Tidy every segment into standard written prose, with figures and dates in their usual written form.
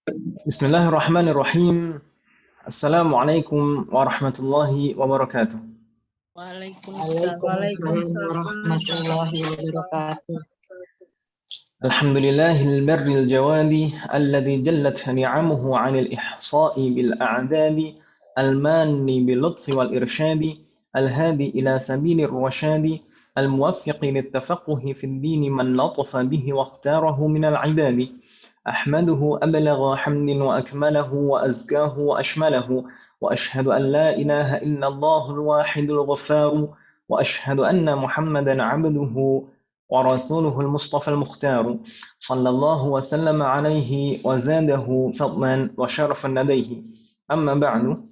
Bismillahirrahmanirrahim. Assalamualaikum warahmatullahi wabarakatuh. Waalaikumsalam warahmatullahi wabarakatuh. Alhamdulillahil barril jawadi alladhi jallat ni'amuhu 'anil ihsa'i bil a'dadi al-manni bil lutfi wal irsyadi al-hadi ila sabilir rasyadi al-muwaffiqi lit tafaqquhi fid din man latafa bihi wa ikhtarahu minal 'ibadi. أحمده أبلغ حمد وأكمله وأزكاه وأشمله وأشهد أن لا إله إلا الله الواحد الغفار وأشهد أن محمدا عبده ورسوله المصطفى المختار صلى الله وسلم عليه وزاده فضلا وشرفا لديه أما بعد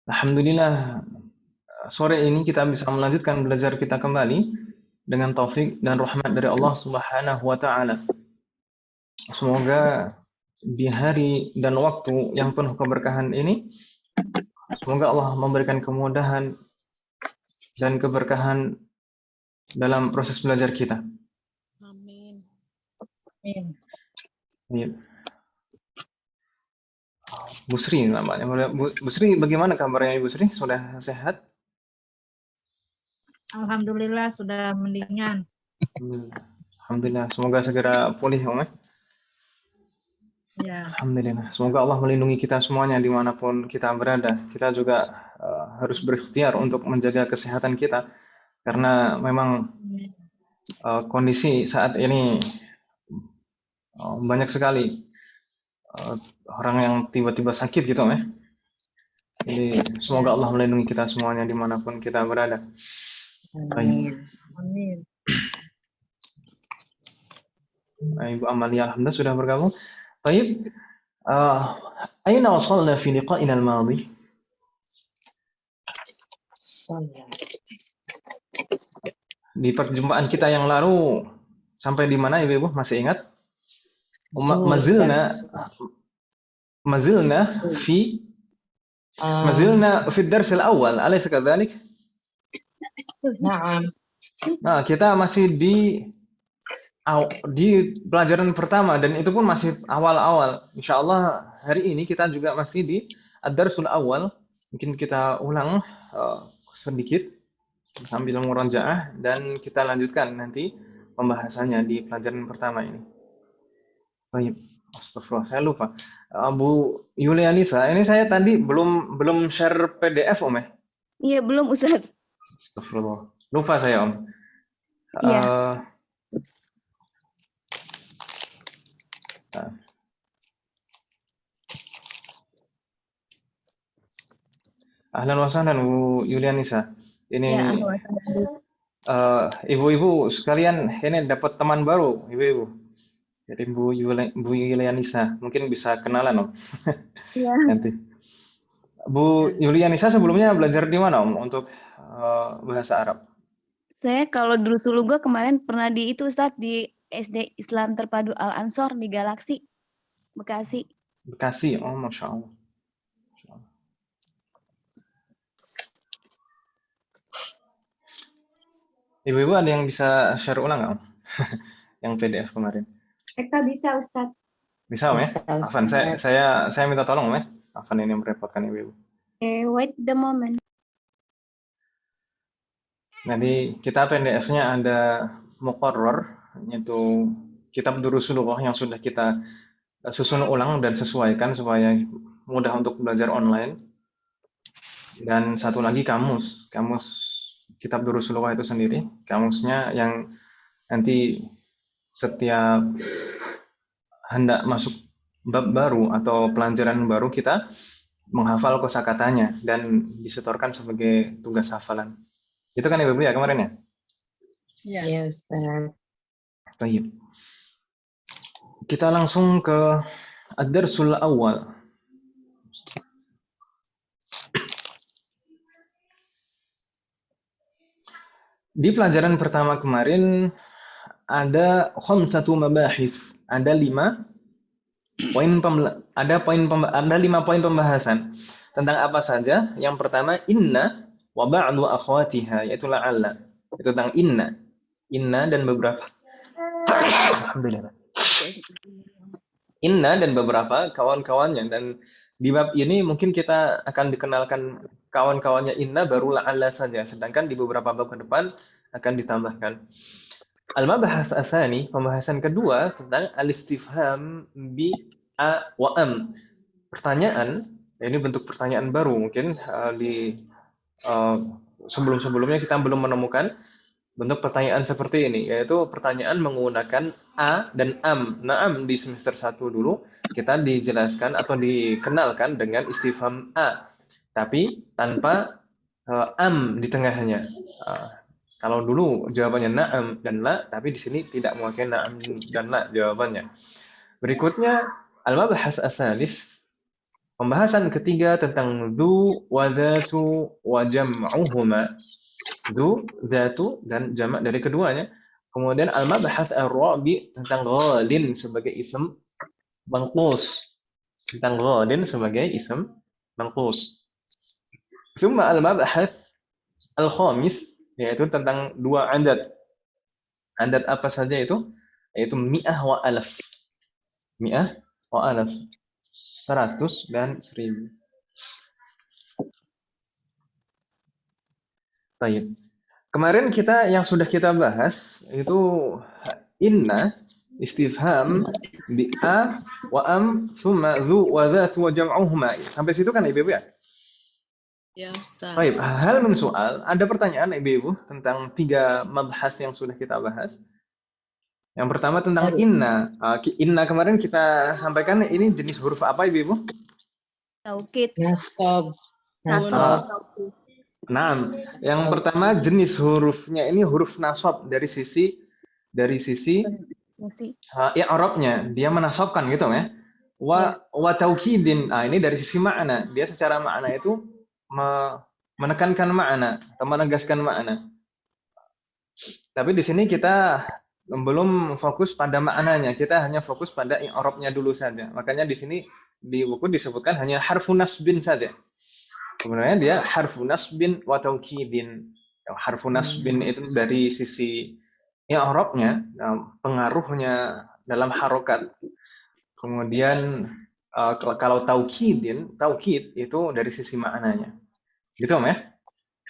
Alhamdulillah sore ini kita bisa melanjutkan belajar kita kembali dengan taufik dan rahmat dari Allah Subhanahu wa taala. Semoga di hari dan waktu yang penuh keberkahan ini semoga Allah memberikan kemudahan dan keberkahan dalam proses belajar kita. Amin. Bu Sri namanya. Bu Sri, bagaimana kabarnya Ibu Sri? Sudah sehat? Alhamdulillah sudah mendingan. Alhamdulillah. Semoga segera pulih, Om. Ya. Alhamdulillah. Semoga Allah melindungi kita semuanya dimanapun kita berada. Kita juga harus berikhtiar untuk menjaga kesehatan kita. Karena memang kondisi saat ini banyak sekali orang yang tiba-tiba sakit gitu, ya. Jadi semoga Allah melindungi kita semuanya dimanapun kita berada. Amin. Amin. Ibu Amalia alhamdulillah sudah bergabung. Baik. Aina wasalna fi liqa'ina al-madi? Di perjumpaan kita yang lalu sampai di mana Ibu? Masih ingat? Mazilna fi ad-dars al-awwal, alaysa kadhalik? Na'am. Nah, kita masih di pelajaran pertama dan itu pun masih awal-awal. Insyaallah hari ini kita juga masih di ad-darsul awal. Mungkin kita ulang sedikit sambil murajaah dan kita lanjutkan nanti pembahasannya di pelajaran pertama ini. Baik. Astagfirullah, saya lupa. Bu Yulianisa, ini saya tadi belum share PDF, Om, ya? Iya, belum, Ustaz. Astagfirullah. Lupa saya, Om. Iya. Ahlan wa sahlan Bu Yulianisa. Ini Ya, ibu-ibu sekalian, ini dapat teman baru, ibu-ibu. Jadi Bu Yulianisa, mungkin bisa kenalan, Om. Iya. Nanti. Bu Yulianisa sebelumnya belajar di mana, Om, untuk bahasa Arab? Saya kalau dulu gue kemarin pernah di itu, Ustaz, di SD Islam Terpadu Al-Ansor di Galaksi, Bekasi. Bekasi, oh Masya Allah. Ibu-ibu ada yang bisa share ulang nggak, Om? Yang PDF kemarin. Kita bisa, Ustaz. Bisa, Om, ya? Afan, saya minta tolong, Om, ya? Afan ini merepotkan ibu-ibu. Wait the moment. Jadi kita PDF-nya ada muqarrar, yaitu kitab Durusulullah yang sudah kita susun ulang dan sesuaikan supaya mudah untuk belajar online. Dan satu lagi kamus kitab Durusulullah itu sendiri, kamusnya yang nanti setiap hendak masuk bab baru atau pelajaran baru kita menghafal kosakatanya dan disetorkan sebagai tugas hafalan. Itu kan Ibu ya kemarin ya? Iya, Ustaz. Baik. Kita langsung ke ad-darsul awal. Di pelajaran pertama kemarin ada khamsatu mabahith, ada 5 poin pembahasan. Tentang apa saja? Yang pertama inna wa ba'du akhwatiha, yaitu la'alla. Itu tentang inna. Inna dan beberapa Alhamdulillah. Inna dan beberapa kawan-kawannya, dan di bab ini mungkin kita akan dikenalkan kawan-kawannya Inna baru la'alla saja, sedangkan di beberapa bab ke depan akan ditambahkan. Al-mabahas asani, pembahasan kedua tentang al-istifham bi a wa am. Pertanyaan, ini bentuk pertanyaan baru mungkin sebelum-sebelumnya kita belum menemukan bentuk pertanyaan seperti ini, yaitu pertanyaan menggunakan a dan am. Naam di semester 1 dulu kita dijelaskan atau dikenalkan dengan istifham a, tapi tanpa am di tengahnya. Kalau dulu jawabannya na'am dan la, tapi di sini tidak memakai na'am dan la jawabannya. Berikutnya al-mabahas asalis, pembahasan ketiga tentang dzu wa dzatu wa jam'uhuma. Dzu, dzatu dan jamak dari keduanya. Kemudian al-mabahas ar-rabi tentang ghalin sebagai ism manqus. Tentang ghalin sebagai ism manqus. Tsumma al-mabahas al-khamis, yaitu tentang dua adat. Adat apa saja itu? Yaitu mi'ah wa alaf. Mi'ah wa alaf. 100 dan 1000. Baik. Kemarin yang sudah kita bahas itu inna, istifham bi a wa am thumma dzu wa dzatu wa jam'uhuma. Sampai situ kan Ibu ya? Ya, Ustaz. Baik, hal min soal, ada pertanyaan Ibu tentang 3 mabhas yang sudah kita bahas. Yang pertama tentang inna. Inna kemarin kita sampaikan ini jenis huruf apa Ibu? Taukid. Nasab. Nah, yang pertama jenis hurufnya ini huruf nasab dari sisi i'rabnya, dia menasabkan gitu ya. Wa taukidin. Ini dari sisi makna, dia secara makna itu menekankan makna atau menegaskan makna. Tapi di sini kita belum fokus pada maknanya, kita hanya fokus pada i'rabnya dulu saja. Makanya di sini di buku disebutkan hanya harfun nasbin saja. Sebenarnya dia harfun nasbin wa taukidin. Harfun nasbin itu dari sisi i'rabnya, pengaruhnya dalam harokat. Kemudian kalau taukid itu dari sisi maknanya. Gitu Om ya?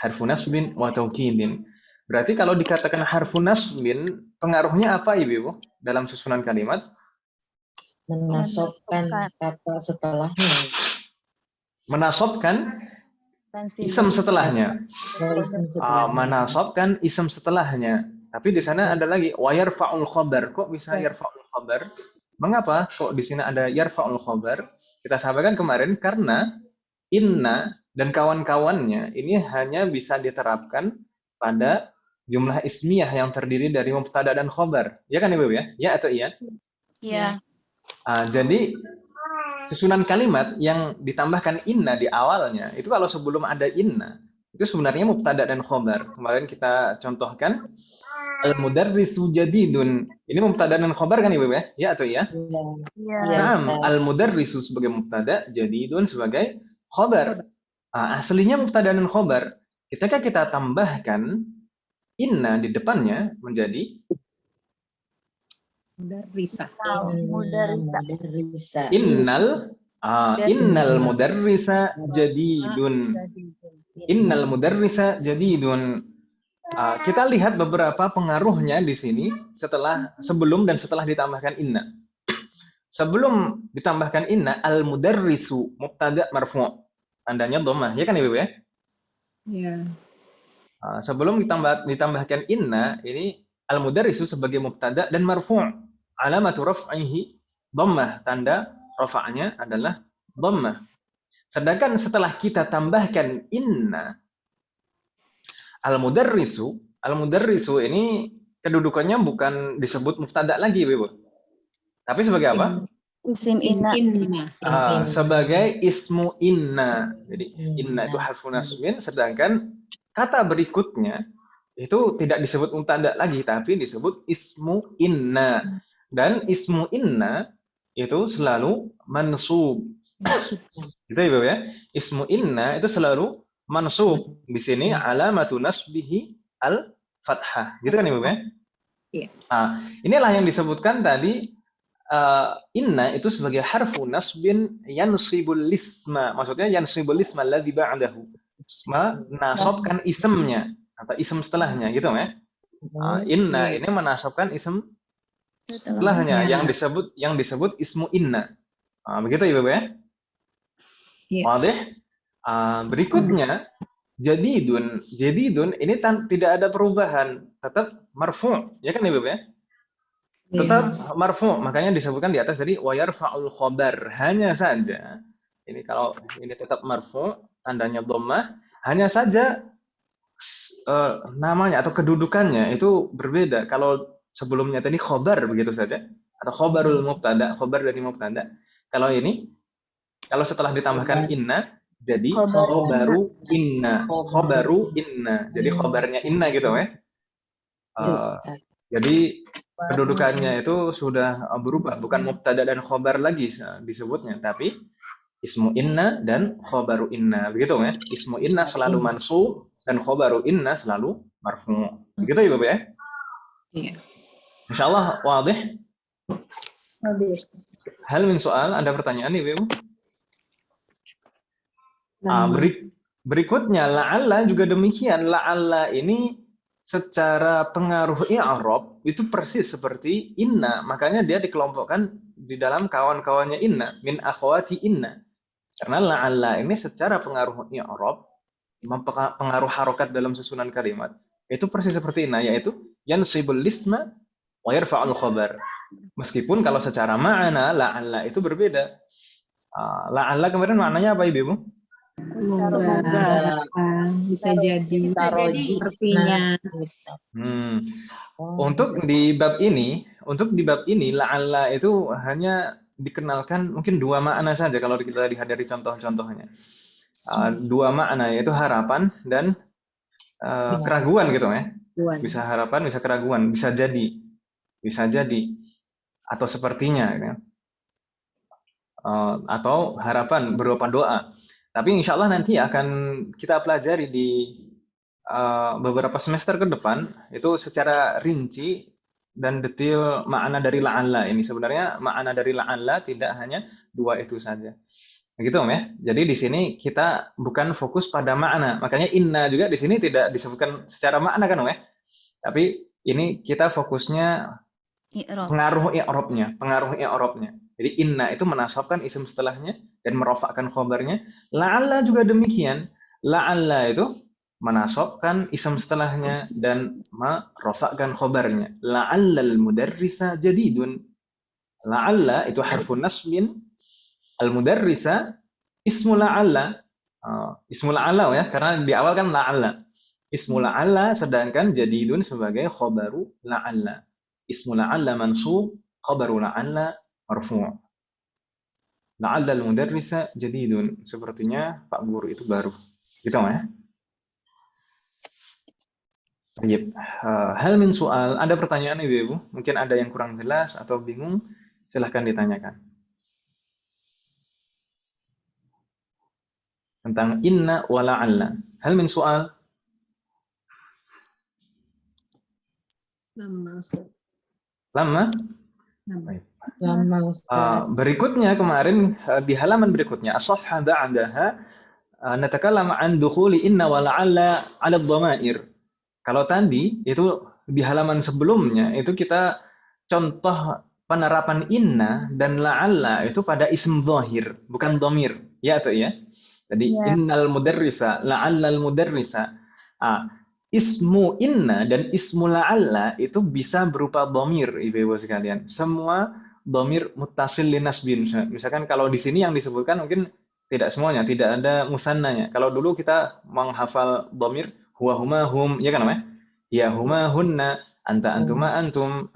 Harfun nasbin wa taukidin. Berarti kalau dikatakan harfun nasbin, pengaruhnya apa Ibu dalam susunan kalimat? Menasabkan kata setelahnya. Menasabkan ism setelahnya. Menasabkan ism setelahnya. Tapi di sana ada lagi wa yarfa'ul khabar. Kok bisa yarfa'ul khabar? Mengapa kok di sini ada yarfa'ul khabar? Kita sampaikan kemarin karena inna dan kawan-kawannya ini hanya bisa diterapkan pada jumlah ismiyah yang terdiri dari mubtada dan khabar. Ya kan Ibu ya? Ya atau iya? Ya. Jadi susunan kalimat yang ditambahkan inna di awalnya, itu kalau sebelum ada inna, itu sebenarnya mubtada dan khabar. Kemarin kita contohkan al-mudarrisu jadidun. Ini mubtada dan khabar kan Ibu ya? Ya atau iya? Ya. Al-mudarrisu sebagai mubtada, jadidun sebagai khabar. Aslinya mubtada dan khabar. Ketika kita tambahkan inna di depannya menjadi Mudarrisah. Innal mudarrisa jadidun. Innal mudarrisa jadidun. Kita lihat beberapa pengaruhnya di sini sebelum dan setelah ditambahkan inna. Sebelum ditambahkan inna, al-mudarrisu mubtada marfu'. Tandanya dhammah, ya kan Ibu ya? Ya. Sebelum ditambahkan inna, ini al-mudarrisu sebagai mubtada dan marfu'. Alamatu raf'ihi dhammah, tanda rafa'nya adalah dhammah. Sedangkan setelah kita tambahkan inna, al-mudarrisu ini kedudukannya bukan disebut mubtada lagi, Ibu. Tapi sebagai apa? Isim inna. Sebagai ismu inna. Jadi inna itu harfun nasbin, sedangkan kata berikutnya itu tidak disebut mubtada lagi, tapi disebut ismu inna. Dan ismu inna itu selalu mansub. Gitu Ibu ya. Ismu inna itu selalu mansub. Di sini alamatu nasbihi al-fathah. Gitu kan Ibu ya? Iya. Nah, inilah yang disebutkan tadi inna itu sebagai harfu nasbin yansibul lisma. Maksudnya yansibul lisma alladzi ba'dahu. Menasabkan isemnya atau isem setelahnya gitu ya. Inna Iya. ini menasabkan isem Setelahnya. setelahnya yang disebut ismu inna. Begitu ya, Bapak ya? Iya. Wadih? Berikutnya jadidun. Jadidun ini tidak ada perubahan, tetap marfu', ya kan ya, Bapak ya? Tetap marfu', makanya disebutkan di atas tadi wa yarfa'ul khabar. Hanya saja ini kalau ini tetap marfu', tandanya dhammah, hanya saja namanya atau kedudukannya itu berbeda. Kalau sebelumnya tadi khobar begitu saja atau khobarul mubtada, khobar dari mubtada. Kalau ini kalau setelah ditambahkan inna jadi khobaru inna. Khobaru inna. Jadi khobarnya inna gitu ya. Jadi kedudukannya itu sudah berubah, bukan mubtada dan khobar lagi disebutnya, tapi ismu inna dan khobaru inna. Begitu ya. Ismu inna selalu mansub dan khobaru inna selalu marfu'. Begitu ya Bapak ya? Iya. Insyaallah wadih. Habis. Hal min soal, ada pertanyaan nih Bapak? Berikutnya la'alla juga demikian. La'alla ini secara pengaruh i'rab itu persis seperti inna, makanya dia dikelompokkan di dalam kawan-kawannya inna, min akhwati inna. Karena la'alla ini secara pengaruh i'rab, pengaruh harokat dalam susunan kalimat, itu persis seperti inna, yaitu yansibul lisma wa yarfa'ul khabar. Meskipun kalau secara makna la'alla itu berbeda. La'alla kemarin maknanya apa Ibu? Semoga bisa jadi sepertinya. Untuk di bab ini la'alla itu hanya dikenalkan mungkin dua makna saja kalau kita lihat dari contoh-contohnya. Dua makna yaitu harapan dan keraguan gitu ya. Bisa harapan, bisa keraguan, bisa jadi atau sepertinya gitu. Atau harapan berupa doa. Tapi insya Allah nanti akan kita pelajari di beberapa semester ke depan itu secara rinci dan detail makna dari la'alla ini. Sebenarnya makna dari la'alla tidak hanya dua itu saja. Begitu Om ya. Jadi di sini kita bukan fokus pada makna. Makanya inna juga di sini tidak disebutkan secara makna kan Om ya. Tapi ini kita fokusnya pengaruh i'rabnya. Jadi inna itu menasabkan isim setelahnya dan merofakkan khobarnya. La'alla juga demikian. La'alla itu menasabkan isim setelahnya dan merofakkan khobarnya. La'allal mudarrisa jadidun. La'alla itu harfun nasbin. Al-mudarrisa ismu la'alla. Ismu la'alla ya, karena di awal kan la'alla. Ismu la'alla sedangkan jadidun sebagai khobaru la'alla. Ismu la'alla mansub, khobaru la'alla marfu'. La'alla al-mudarrisa jadidun. Sepertinya Pak Guru itu baru. Gitu ya. Baik. Hal min soal, ada pertanyaan Ibu? Mungkin ada yang kurang jelas atau bingung, silahkan ditanyakan. Tentang inna wa la'alla. Hal min soal? Lama? Baik. Berikutnya kemarin di halaman berikutnya as-safha ba'daha natakallam an dukhuli inna wa la'alla 'ala ad-dhamair. Kalau tadi itu di halaman sebelumnya itu kita contoh penerapan inna dan la'alla itu pada ism dhahir, bukan dhamir. Ya atau ya? Jadi innal mudarrisa, la'allal mudarrisa. Ismu inna dan ismu la'alla itu bisa berupa dhamir, Ibu-ibu sekalian. Semua dhamir muttasil li nasbin. Misalkan kalau di sini yang disebutkan mungkin tidak semuanya, tidak ada musannanya. Kalau dulu kita menghafal dhamir huwa huma hum, ya kan namanya? Ya huma hunna, anta antuma antum.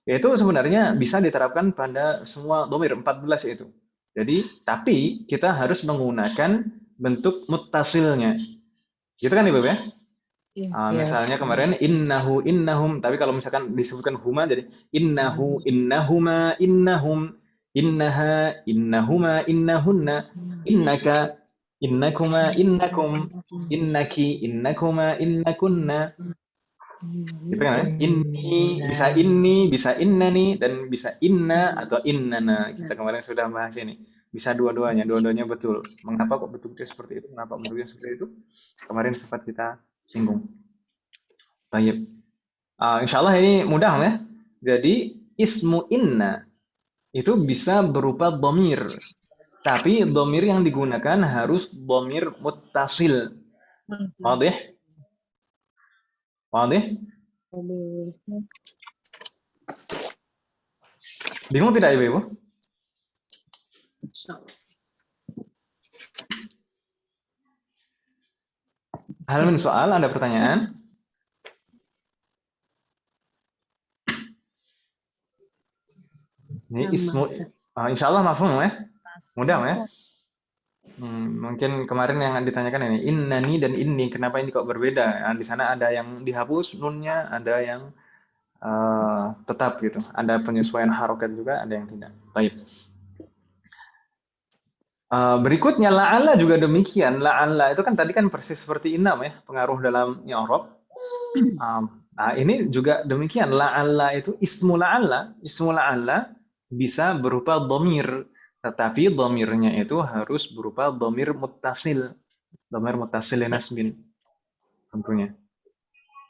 Itu sebenarnya bisa diterapkan pada semua dhamir 14 itu. Jadi, tapi kita harus menggunakan bentuk muttasilnya. Gitu kan Ibu ya? Misalnya kemarin innahu innahum, tapi kalau misalkan disebutkan huma jadi innahu innahuma innahum, innaha innahuma innahunna, innaka innakuma innakum, innaki innakuma innakunna. Gitu kan? Ini, bisa inna nih, dan bisa inna atau innana. Kita kemarin sudah bahas ini. Bisa dua-duanya betul. Mengapa kok bentuknya seperti itu? Mengapa bentuknya seperti itu? Kemarin sempat kita singgung. Baik. Insya Allah ini mudah ya. Jadi ismu inna itu bisa berupa dhamir. Tapi dhamir yang digunakan harus dhamir muttasil. Wadih? Wadih? Bingung tidak Ibu? Hal min soal, ada pertanyaan? Ini ismu, insya Allah mafhum ya? Mudah ya? Mungkin kemarin yang ditanyakan ini, innani dan inni, kenapa ini kok berbeda? Di sana ada yang dihapus nunnya, ada yang tetap gitu. Ada penyesuaian harokat juga, ada yang tidak. Baik. Berikutnya la'alla juga demikian. La'alla itu kan tadi kan persis seperti innam ya, pengaruh dalam i'rab. Nah, ini juga demikian. La'alla itu ismu la'alla bisa berupa dhamir, tetapi dhamirnya itu harus berupa dhamir muttasil. Dhamir muttasil nasbin tentunya.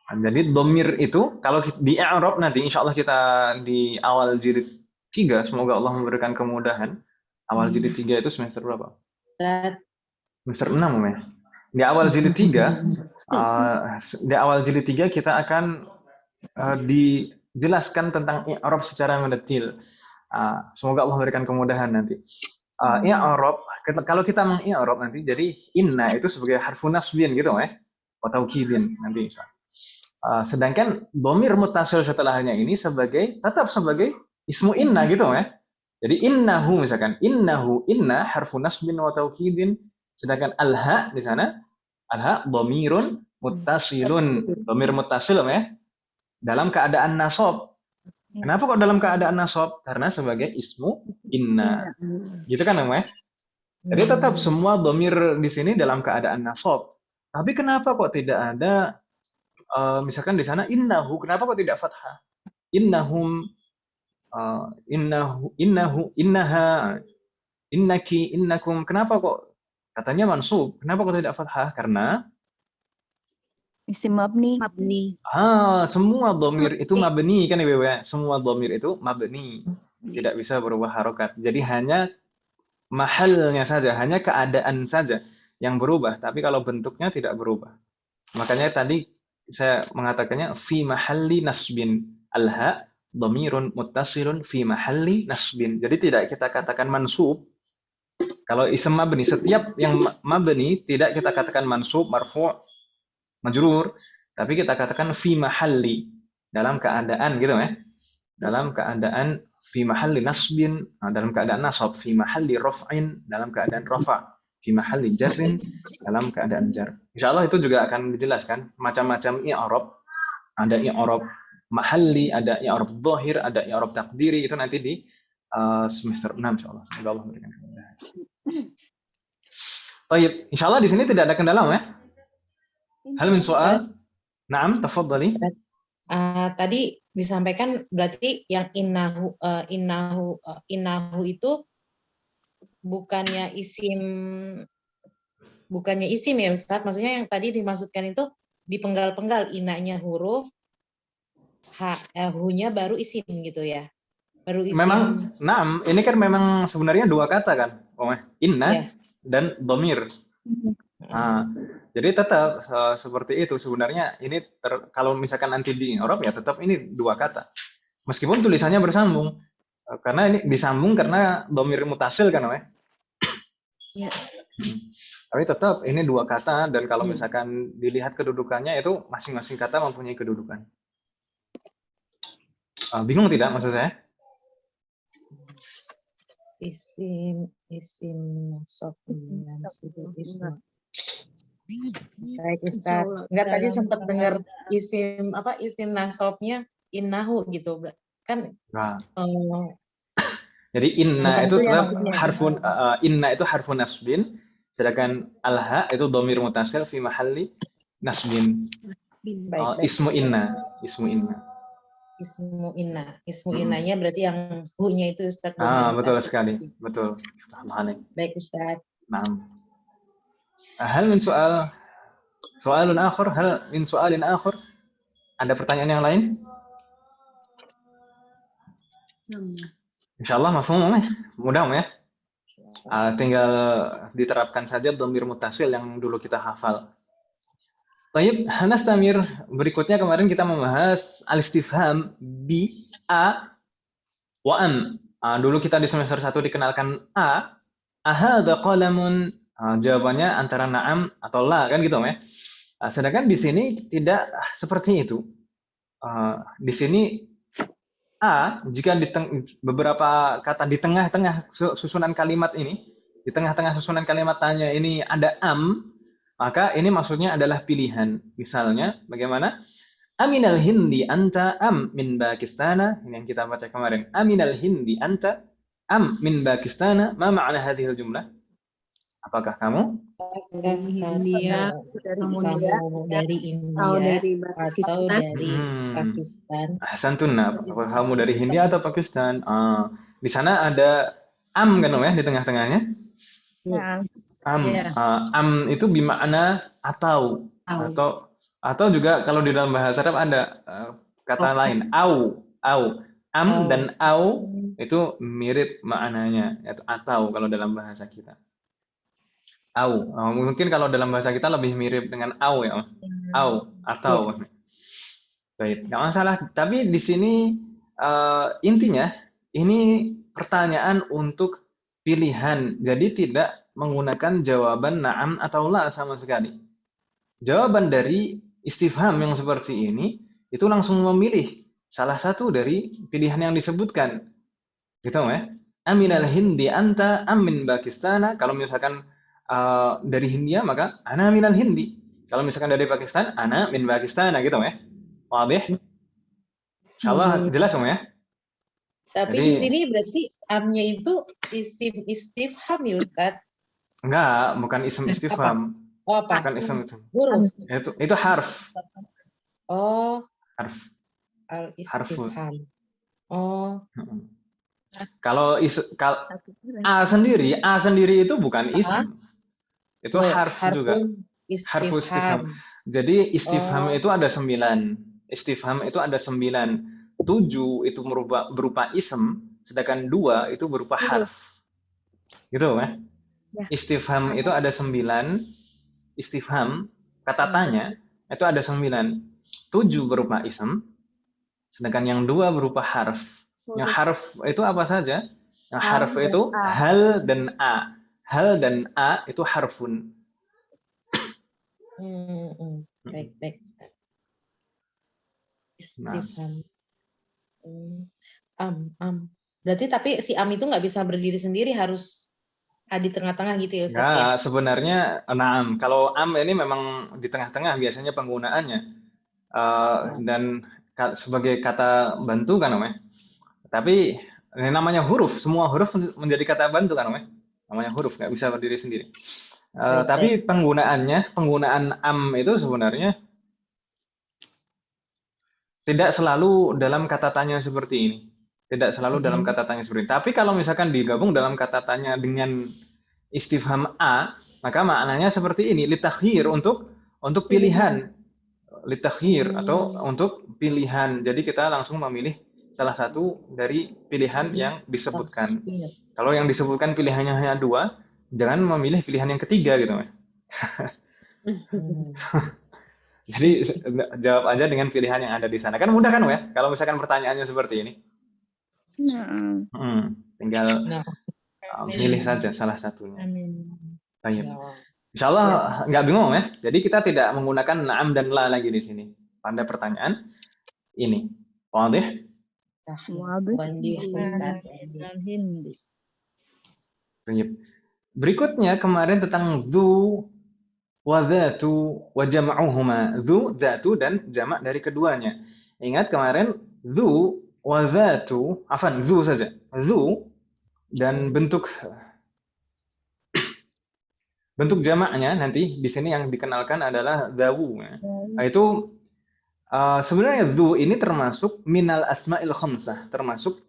Jadi dhamir itu kalau di i'rab nanti insyaallah kita di awal jilid 3, semoga Allah memberikan kemudahan. Awal jilid 3 itu semester berapa? Semester 6 ya. Di awal jilid 3 kita akan dijelaskan tentang i'rab secara mendetil. Semoga Allah memberikan kemudahan nanti. I'rab, kalau kita meng-i'rab nanti jadi inna itu sebagai harfun nasbin gitu ya. Atau taukidin nanti insyaallah. Sedangkan dhamir muttasil setelahnya ini tetap sebagai ismu inna gitu ya. Jadi innahu misalkan, inna harfun nasbin wa taukidin, sedangkan alha di sana alha dhamirun muttasilun. Dhamir muttasil ya. Dalam keadaan nasab. Kenapa kok dalam keadaan nasab? Karena sebagai ismu inna. Gitu kan namanya? Jadi tetap semua dhamir di sini dalam keadaan nasab. Tapi kenapa kok tidak ada misalkan di sana innahu, kenapa kok tidak fathah? Innahum, innahu, innaha, innaki, innakum, kenapa kok katanya mansub? Kenapa kok tidak fathah? Karena isim mabni. Semua dhamir itu mabni kan Ibu ya? Semua dhamir itu mabni. Tidak bisa berubah harokat. Jadi hanya mahalnya saja, hanya keadaan saja yang berubah, tapi kalau bentuknya tidak berubah. Makanya tadi saya mengatakannya fi mahalli nasbin. Alha dhamirun muttasilun fi mahalli nasbin. Jadi tidak kita katakan mansub. Kalau ism mabni, setiap yang mabni tidak kita katakan mansub, marfu', majrur, tapi kita katakan fi mahalli, dalam keadaan gitu ya. Dalam keadaan fi mahalli nasbin, dalam keadaan nasab, fi mahalli raf'in, dalam keadaan rafa', fi mahalli jarrin, dalam keadaan jar. Insyaallah itu juga akan dijelaskan macam-macam i'rab. Ada i'rab mahalli, ada i'rab dhahir, ada i'rab taqdiri, itu nanti di semester 6 insyaallah. Semoga Allah memberikan kemudahan. Baik, insyaallah di sini tidak ada kendala ya. Hal min soal? Naam, tafadhali. Tadi disampaikan berarti yang innahu itu bukannya isim ya Ustaz, maksudnya yang tadi dimaksudkan itu dipenggal-penggal, inanya huruf, hu-nya baru isim gitu ya. Baru isim. Memang, naam, ini kan memang sebenarnya dua kata kan, inna dan dhamir. Jadi tetap seperti itu sebenarnya ini kalau misalkan nanti di i'rab ya tetap ini dua kata. Meskipun tulisannya bersambung. Karena ini disambung karena dhamir mutasil kan ya. Tapi tetap ini dua kata dan kalau misalkan dilihat kedudukannya itu masing-masing kata mempunyai kedudukan. Bingung tidak maksud saya? Isim nasab Baik Ustaz. Enggak tadi sempat dengar isim nasabnya innahu gitu. Kan jadi inna itu tetap harfun inna itu harfun nasbin, sedangkan alha itu dhamir mutasil fi mahalli nasbin. Baik. Ismu inna. Ismu inna. Ismu inna. Ismu innanya berarti yang hu-nya itu Ustaz Betul tasydid. sekali. Betul. Baik Ustaz. Naam. Hal min soalun akhir? Hal min soalin akhir? Ada pertanyaan yang lain? Insyaallah mafhum ya. Mudah ya. Tinggal diterapkan saja dhamir muttasil yang dulu kita hafal. Baik, Hanastamir, berikutnya kemarin kita membahas al-istifham bi, a, wa am. Dulu kita di semester 1 dikenalkan a, ahadha qalamun. Jawabannya antara na'am atau la, kan gitu ya. Sedangkan di sini tidak seperti itu. Di sini a, jika beberapa kata di tengah-tengah susunan kalimat ini, di tengah-tengah susunan kalimat tanya ini ada am, maka ini maksudnya adalah pilihan. Misalnya, bagaimana? Aminal hindi anta am min Pakistana. Ini yang kita baca kemarin. Aminal hindi anta am min Pakistana. Ma ma'na hadhil jumlah? Apakah kamu? Dari India, dari India, atau dari atau Pakistan? dari Pakistan. Ahsantuna. Apakah kamu dari India atau Pakistan? Di sana ada am kan ya di tengah-tengahnya? Nah, Am itu bermakna atau juga kalau di dalam bahasa Arab ada kata lain au. Am dan au itu mirip maknanya, yaitu atau kalau dalam bahasa kita. Au. Mungkin kalau dalam bahasa kita lebih mirip dengan au ya. Au atau. Baik, nggak masalah. Tapi di sini intinya ini pertanyaan untuk pilihan. Jadi tidak menggunakan jawaban na'am atau la sama sekali. Jawaban dari istifham yang seperti ini itu langsung memilih salah satu dari pilihan yang disebutkan. Gitu ya. Aminal hindi anta am min Pakistana. Kalau misalkan dari Hindia maka ana minal hindi. Kalau misalkan dari Pakistan ana min Pakistana gitu ya. Wadih? Insyaallah jelas ya. Tapi Jadi, di sini berarti amnya itu istifham ya Ustaz? Enggak, bukan ism istifham. Apa? Bukan ism itu. Huruf. Itu harf. Harf. Harfun. Al-istifham. Kalau a sendiri itu bukan ism. Itu harf juga. Harfu istifham. Jadi istifham itu ada 9. Istifham itu ada 9. 7 itu berupa ism, sedangkan 2 itu berupa harf. Gitu kan? Istifham itu ada 9. Istifham, kata tanya, itu ada 9. 7 berupa ism, sedangkan yang 2 berupa harf. Yang harf itu apa saja? Yang harf itu hal dan a. Hal dan a itu harfun. Baik. Istifham. Am. Berarti tapi si am itu nggak bisa berdiri sendiri, harus di tengah-tengah gitu ya Ustaz? Nggak, sebenarnya na'am. Kalau am ini memang di tengah-tengah biasanya penggunaannya. Dan sebagai kata bantu kan namanya. Tapi ini namanya huruf, semua huruf menjadi kata bantu kan namanya. Namanya huruf, nggak bisa berdiri sendiri. Tapi penggunaan am itu sebenarnya tidak selalu dalam kata tanya seperti ini. Tidak selalu dalam kata tanya seperti ini. Tapi kalau misalkan digabung dalam kata tanya dengan istifham a, maka maknanya seperti ini, litakhir untuk pilihan. Litakhir atau untuk pilihan. Jadi kita langsung memilih salah satu dari pilihan yang disebutkan. Kalau yang disebutkan pilihannya hanya 2, jangan memilih pilihan yang ketiga gitu. Jadi jawab aja dengan pilihan yang ada di sana. Kan mudah kan ya? Kalau misalkan pertanyaannya seperti ini. Tinggal pilih saja salah satunya. Baik. Insyaallah nggak bingung ya. Jadi kita tidak menggunakan na'am dan la lagi di sini pada pertanyaan ini. Wadih? Berikutnya kemarin tentang dzu wa dzatu wa jam'uhuma. Dzu, dzatu dan jamak dari keduanya. Ingat kemarin dzu wa dzatu, dzu saja. Dzu dan bentuk jamaknya nanti di sini yang dikenalkan adalah dzawu. Itu Sebenarnya dzu ini termasuk minal asma'il khamsah, termasuk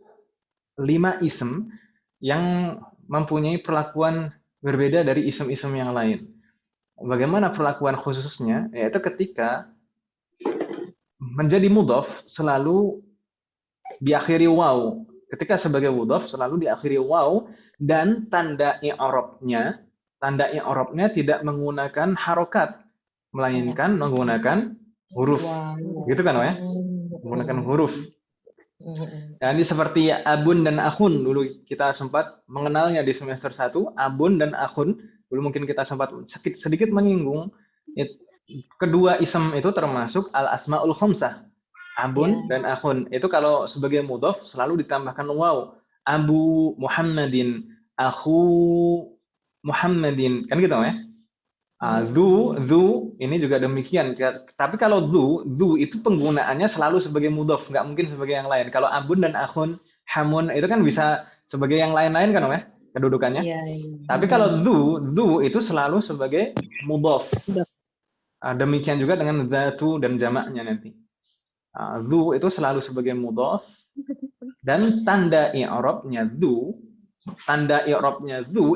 5 ism yang mempunyai perlakuan berbeda dari ism-ism yang lain. Bagaimana perlakuan khususnya? Yaitu ketika menjadi mudhaf selalu diakhiri waw. Ketika sebagai mudhaf selalu diakhiri waw dan tanda i'rabnya tidak menggunakan harokat, melainkan menggunakan huruf. Wow. Gitu kan, ya? Menggunakan huruf. Jadi seperti abun dan akhun, dulu kita sempat mengenalnya di semester 1, abun dan akhun. Dulu mungkin kita sempat sedikit menyinggung. Kedua ism itu termasuk al-asma'ul khamsah. Abun dan akhun. Itu kalau sebagai mudhaf selalu ditambahkan waw. Abu Muhammadin, akhu Muhammadin. Kan gitu, ya? Dzu ini juga demikian. Tapi kalau dzu itu penggunaannya selalu sebagai mudhaf, nggak mungkin sebagai yang lain. Kalau abun dan akhun, hamun itu kan bisa sebagai yang lain-lain kan, ya? Kedudukannya. Iya. Tapi kalau dzu itu selalu sebagai mudhaf. Demikian juga dengan dzatu dan jamaknya nanti. Dzu itu selalu sebagai mudhaf dan tanda i'rabnya dzu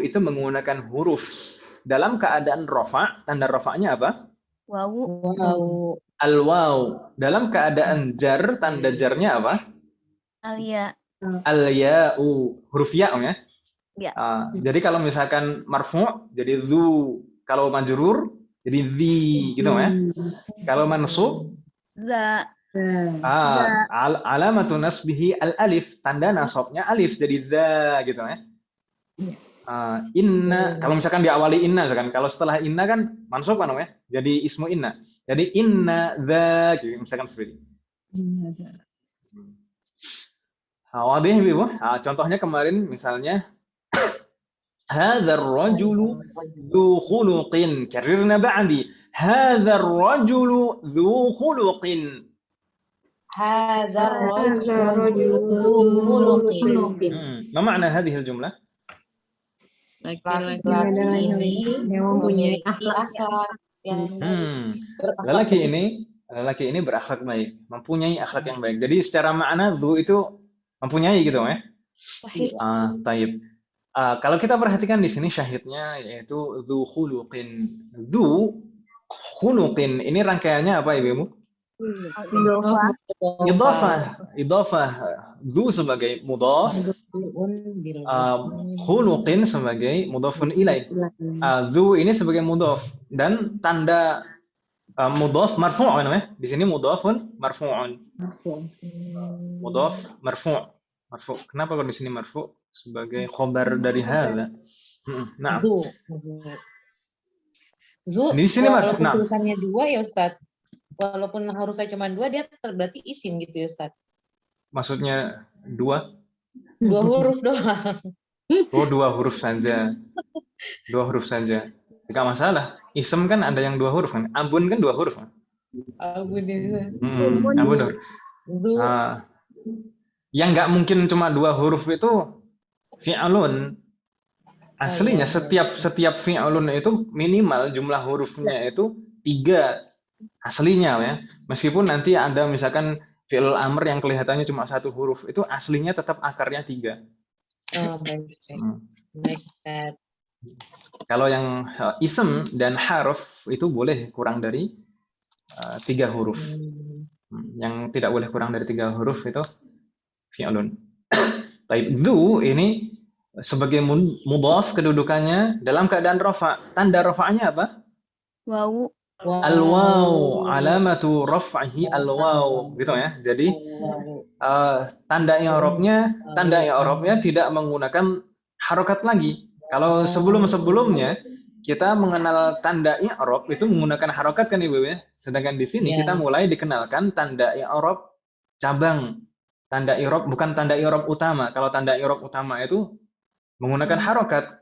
itu menggunakan huruf. Dalam keadaan rafa, tanda rafa'nya apa? Wawu. Wow. Al-waw. Dalam keadaan jar, tanda jarnya apa? Alia. Al-ya'u. Huruf ya, ya? Ya. Jadi kalau misalkan marfu' jadi dzu. Kalau majrur jadi dzi, gitu ya. Kalau mansub Za. alamatu nasbihi al-alif. Tanda nasabnya alif jadi dza, gitu ya. Inna, kalau misalkan diawali inna, misalkan kalau setelah inna kan mansub kan, ya, jadi ismu inna. Jadi inna dza, gitu, misalkan seperti itu. Wadih, Ibu. Contohnya kemarin misalnya hadzal rajulu dzu khuluqin. Karirna ba'di. Hadzal rajulu dzu khuluqin. Hadzal rajulu dzu khuluqin. Ma ma'na hadhihi al-jumlah? Laki-laki ini memiliki akhlak yang Lelaki ini berakhlak baik, mempunyai akhlak yang baik. Jadi secara makna dzu itu mempunyai, gitu, ya. Taib. Kalau kita perhatikan di sini syahidnya yaitu dzu khuluqin. Dzu khuluqin ini rangkaiannya apa, Ibu? Idhafah. Dzu sebagai mudhaf, khuluqin sebagai mudhafun ilaih. Dzu ini sebagai mudhaf dan tanda mudhaf marfu', namanya. Di sini mudhafun marfu'un. Mudhaf marfu'. Kenapa kalau di sini marfu'? Sebagai khobar dari hadza. Nah. Zu. Di sini walaupun tulisannya 2 ya, Ustaz. Walaupun hurufnya cuma 2, dia berarti isim gitu ya, Ustaz. Maksudnya 2? 2 huruf doang. Oh, 2 huruf saja. 2 huruf saja. Tidak masalah. Ism kan ada yang 2 huruf kan. Abun kan 2 huruf kan. Abun itu. Abun. Yang nggak mungkin cuma 2 huruf itu fi'lun. Aslinya setiap fi'lun itu minimal jumlah hurufnya itu 3. Aslinya, ya. Meskipun nanti ada misalkan fi'il amr yang kelihatannya cuma 1 huruf, itu aslinya tetap akarnya 3. Oh, baik. Kalau yang ism dan harf itu boleh kurang dari 3 huruf. Yang tidak boleh kurang dari 3 huruf itu fi'lun. Taib. Dzu ini sebagai mudhaf kedudukannya dalam keadaan rafa. Tanda rafa'nya apa? Wawu. Al-waw, alamatu raf'ihi al-waw, gitu, ya. Jadi tanda i'rabnya tidak menggunakan harokat lagi. Kalau sebelumnya kita mengenal tanda i'rab itu menggunakan harokat kan, Ibu, ya. Sedangkan di sini kita mulai dikenalkan tanda i'rab cabang. Tanda i'rab bukan tanda i'rab utama. Kalau tanda i'rab utama itu menggunakan harokat.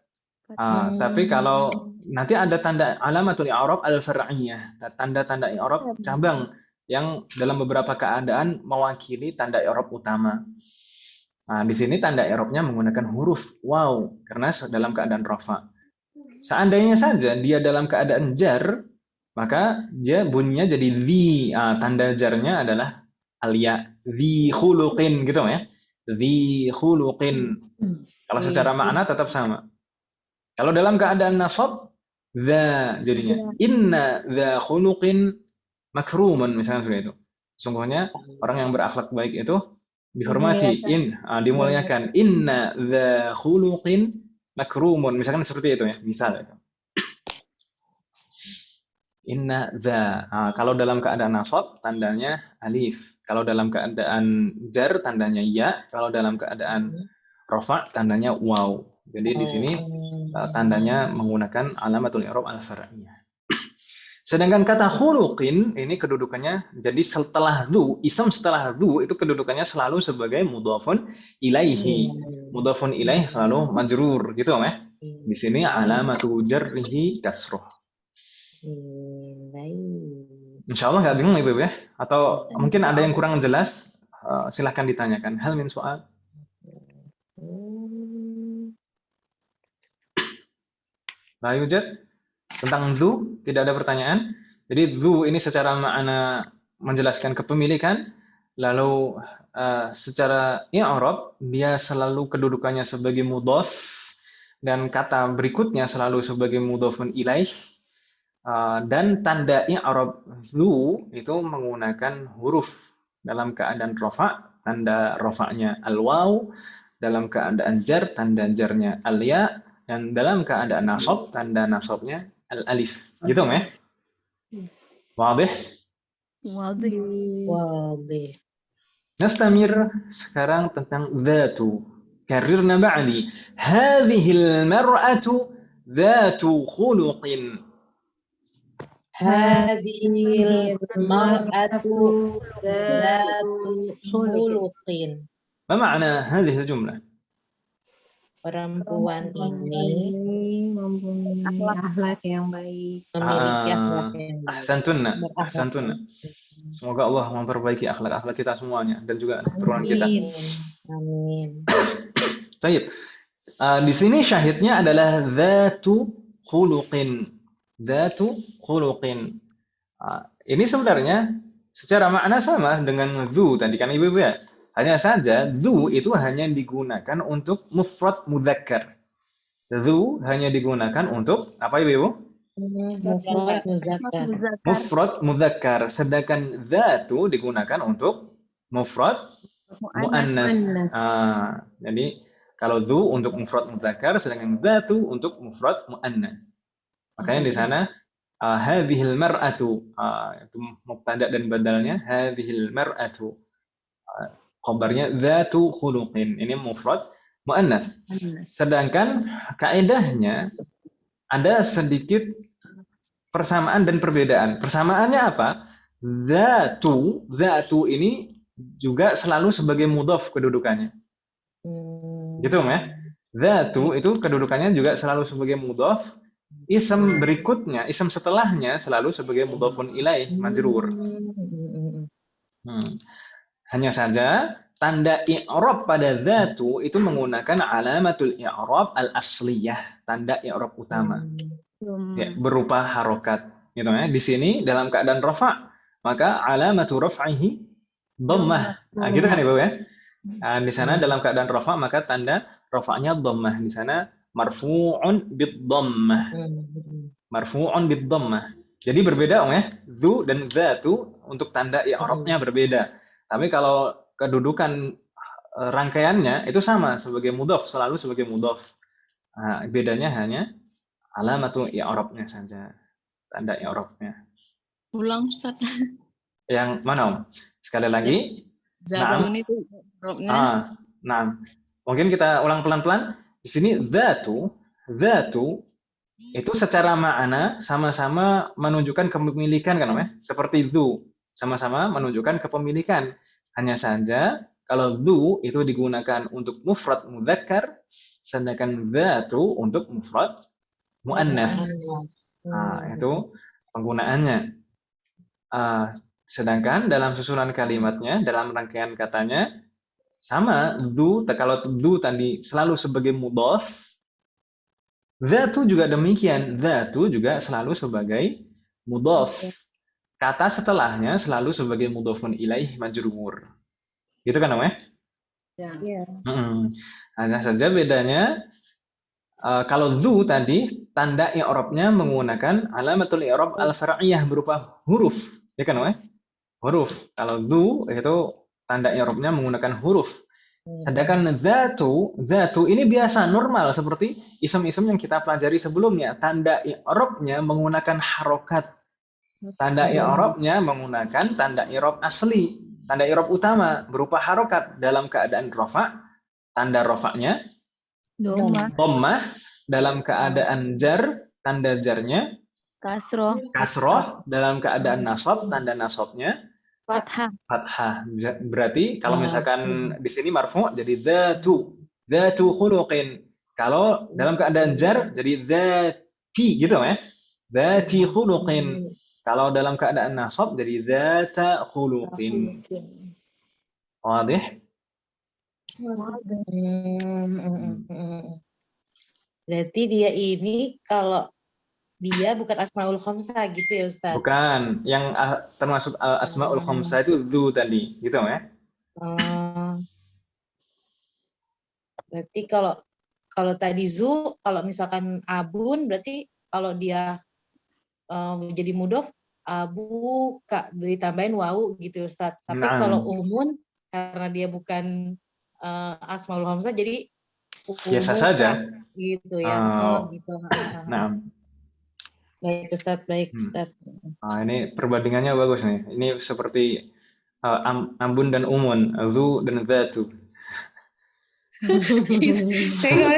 Tapi kalau nanti ada tanda alamatul i'rab al-far'iyah, tanda-tanda i'rab cabang yang dalam beberapa keadaan mewakili tanda i'rab utama. Nah, di sini tanda i'rabnya menggunakan huruf waw karena dalam keadaan rafa. Seandainya saja dia dalam keadaan jar, maka dia bunyinya jadi dzi. Tanda jarnya adalah al-ya. Dzi khuluqin gitu ya. Dzi khuluqin. Kalau secara makna tetap sama. Kalau dalam keadaan nasab, dza jadinya. Inna dza khuluqin makrumun, misalnya seperti itu. Sungguhnya orang yang berakhlak baik itu dihormati, dimuliakan. Inna dza khuluqin makrumun, misalkan seperti itu ya, misal itu. Inna dza. Kalau dalam keadaan nasab tandanya alif. Kalau dalam keadaan jar tandanya ya. Kalau dalam keadaan rafa tandanya waw. Jadi di sini tandanya menggunakan alamatul i'rab al-far'iyah. Sedangkan kata khuluqin ini kedudukannya jadi setelah dzu, ism setelah dzu itu kedudukannya selalu sebagai mudhafun ilaihi. Mudhafun ilaih selalu majrur gitu ya. Di sini alamatu jarrihi kasroh. Insyaallah nggak bingung Ibu ya? Atau mungkin ada yang kurang jelas? Silahkan ditanyakan. Hal min soal. La yujad? Tentang dzu tidak ada pertanyaan. Jadi dzu ini secara makna menjelaskan kepemilikan, lalu secara i'rab dia selalu kedudukannya sebagai mudhaf dan kata berikutnya selalu sebagai mudhafun ilaih. Dan tanda i'rab dzu itu menggunakan huruf dalam keadaan rafa, tanda rafa'nya al-waw, dalam keadaan jar tanda jarnya al-ya, dan dalam keadaan nasab tanda nasabnya al-alif. Gitu ya? Wadih? Wadih. Nastamir sekarang tentang dzatu. Karirna ba'di. Hadhil mar'atu dzatu khuluqin. Hadhil mar'atu dzatu khuluqin. Ma ma'na hadhihi al-jumlah? Perempuan ini mempunyai akhlak yang baik. memiliki akhlak yang baik. Ahsantunna. Semoga Allah memperbaiki akhlak-akhlak kita semuanya dan juga keturunan kita. Amin. Baik. Di sini syahidnya adalah dzatu khuluqin. Dzatu khuluqin. Ini sebenarnya secara makna sama dengan dzu tadi kan Ibu ya. Hanya saja dzu itu hanya digunakan untuk mufrad mudzakkar. Dzu hanya digunakan untuk apa Ibu? Mufrad muzakkar. Mufrad mudzakkar. Sedangkan dzatu digunakan untuk mufrad muannas. Jadi kalau dzu untuk mufrad mudzakkar, sedangkan dzatu untuk mufrad muannas. Makanya di sana hadhil mar'atu itu mubtada dan badalnya hadhil mar'atu. Khabarnya dzatu khuluqin. Ini mufrad muannas. Sedangkan kaidahnya ada sedikit persamaan dan perbedaan. Persamaannya apa? Dzatu ini juga selalu sebagai mudhaf kedudukannya. Gitu ya? Dzatu itu kedudukannya juga selalu sebagai mudhaf. Ism berikutnya, ism setelahnya selalu sebagai mudhafun ilaih majrur. Hanya saja tanda i'rab pada dzatu itu menggunakan alamatul i'rab al-asliyah, tanda i'rab utama. Ya, berupa harokat, gitu ya. Di sini dalam keadaan rafa, maka alamatu raf'ihi dhammah. Gitu kan Ibu ya? Di sana dalam keadaan rafa maka tanda rafa'nya dhammah. Di sana marfu'un bid-dhammah. Marfu'un bid-dhammah. Jadi berbeda ya. Dzu dan dzatu untuk tanda i'rabnya berbeda. Tapi kalau kedudukan rangkaiannya itu sama sebagai mudhaf, selalu sebagai mudhaf. Bedanya hanya alamatu i'rabnya saja, tanda i'rabnya. Ulang Ustaz. Yang mana Om? Sekali lagi. Zatun itu i'rabnya. Nah, mungkin kita ulang pelan-pelan. Di sini dzatu itu secara makna sama-sama menunjukkan kepemilikan kan Om ya? Seperti dzu sama-sama menunjukkan kepemilikan. Hanya saja kalau dzu itu digunakan untuk mufrad mudzakkar, sedangkan dzatu untuk mufrad muannas. Itu penggunaannya. Sedangkan dalam susunan kalimatnya, dalam rangkaian katanya sama dzu. Kalau dzu tadi selalu sebagai mudhaf, dzatu juga demikian. Dzatu juga selalu sebagai mudhaf. Kata setelahnya selalu sebagai mudhafun ilaih majrur. Gitu kan namanya? Ya. Hanya saja bedanya kalau dzu tadi tanda i'rabnya menggunakan alamatul i'rab al-far'iyah berupa huruf, ya kan, Weh? Huruf. Kalau dzu itu tanda i'rabnya menggunakan huruf. Sedangkan dzatu ini biasa normal seperti isim-isim yang kita pelajari sebelumnya, tanda i'rabnya menggunakan harokat. Tanda i'rabnya menggunakan tanda i'rab asli, tanda i'rab utama berupa harokat dalam keadaan rafa, tanda rafa'nya dhammah, dalam keadaan jar, tanda jarnya kasroh, dalam keadaan nasab, tanda nasabnya fathah. Berarti kalau misalkan di sini marfu jadi dzatu khuluqin. Kalau dalam keadaan jar jadi dzati gitu ya. Dzati khuluqin. Kalau dalam keadaan nasab jadi dzata khuluqin. Wadih? Berarti dia ini kalau dia bukan asmaul khamsah gitu ya Ustaz? Bukan, yang termasuk asmaul khamsah itu dzu tadi, gitu ya. Berarti kalau tadi zu, kalau misalkan abun berarti kalau dia jadi mudhof abu kak ditambahin wawu gitu Ustaz. Tapi kalau umun karena dia bukan asmaul khamsah jadi biasa saja gitu ya. Gitu. Nah. Baik Ustaz, baik Ustaz. Ini perbandingannya bagus nih. Ini seperti ambun dan umun, zu dan zatu.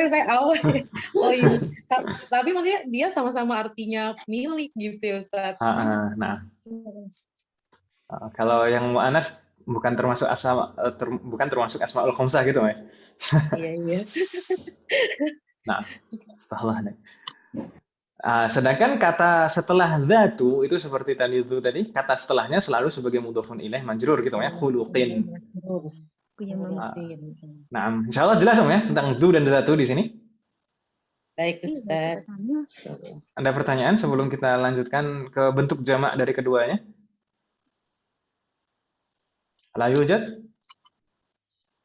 saya awal. Oh iya. Tapi maksudnya dia sama-sama artinya milik gitu ya Ustaz. Kalau yang mu'anats bukan termasuk asmaul khamsah gitu ya. Iya. Nah, Allah nih. Sedangkan kata setelah dzatu itu seperti tadi itu tadi, kata setelahnya selalu sebagai mudhofun ilaih majrur gitu ya, khuluqin. Nah, insyaallah jelas ya tentang dzu dan dzatu di sini. Baik Ustaz. Ada pertanyaan sebelum kita lanjutkan ke bentuk jamak dari keduanya? La yujad?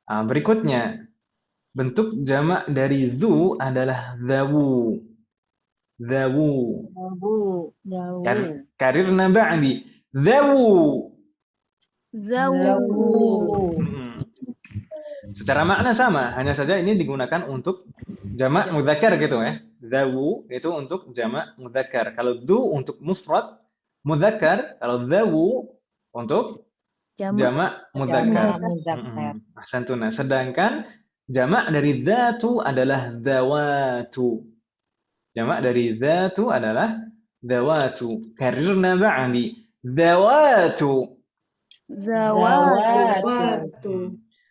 Berikutnya, bentuk jamak dari dzu adalah dzawu. Karirna ba'di. Dzawu. Secara makna sama, hanya saja ini digunakan untuk jamak mudzakkar gitu ya. Dzawu itu untuk jamak mudzakkar. Kalau dzu untuk mufrad mudzakkar, kalau dzawu untuk jamak mudzakkar. Ahsantuna. Sedangkan jamak dari dzatu adalah dzawatu. Jamak dari dzatu adalah dzawatu. Karirna ba'di. Dzawatu.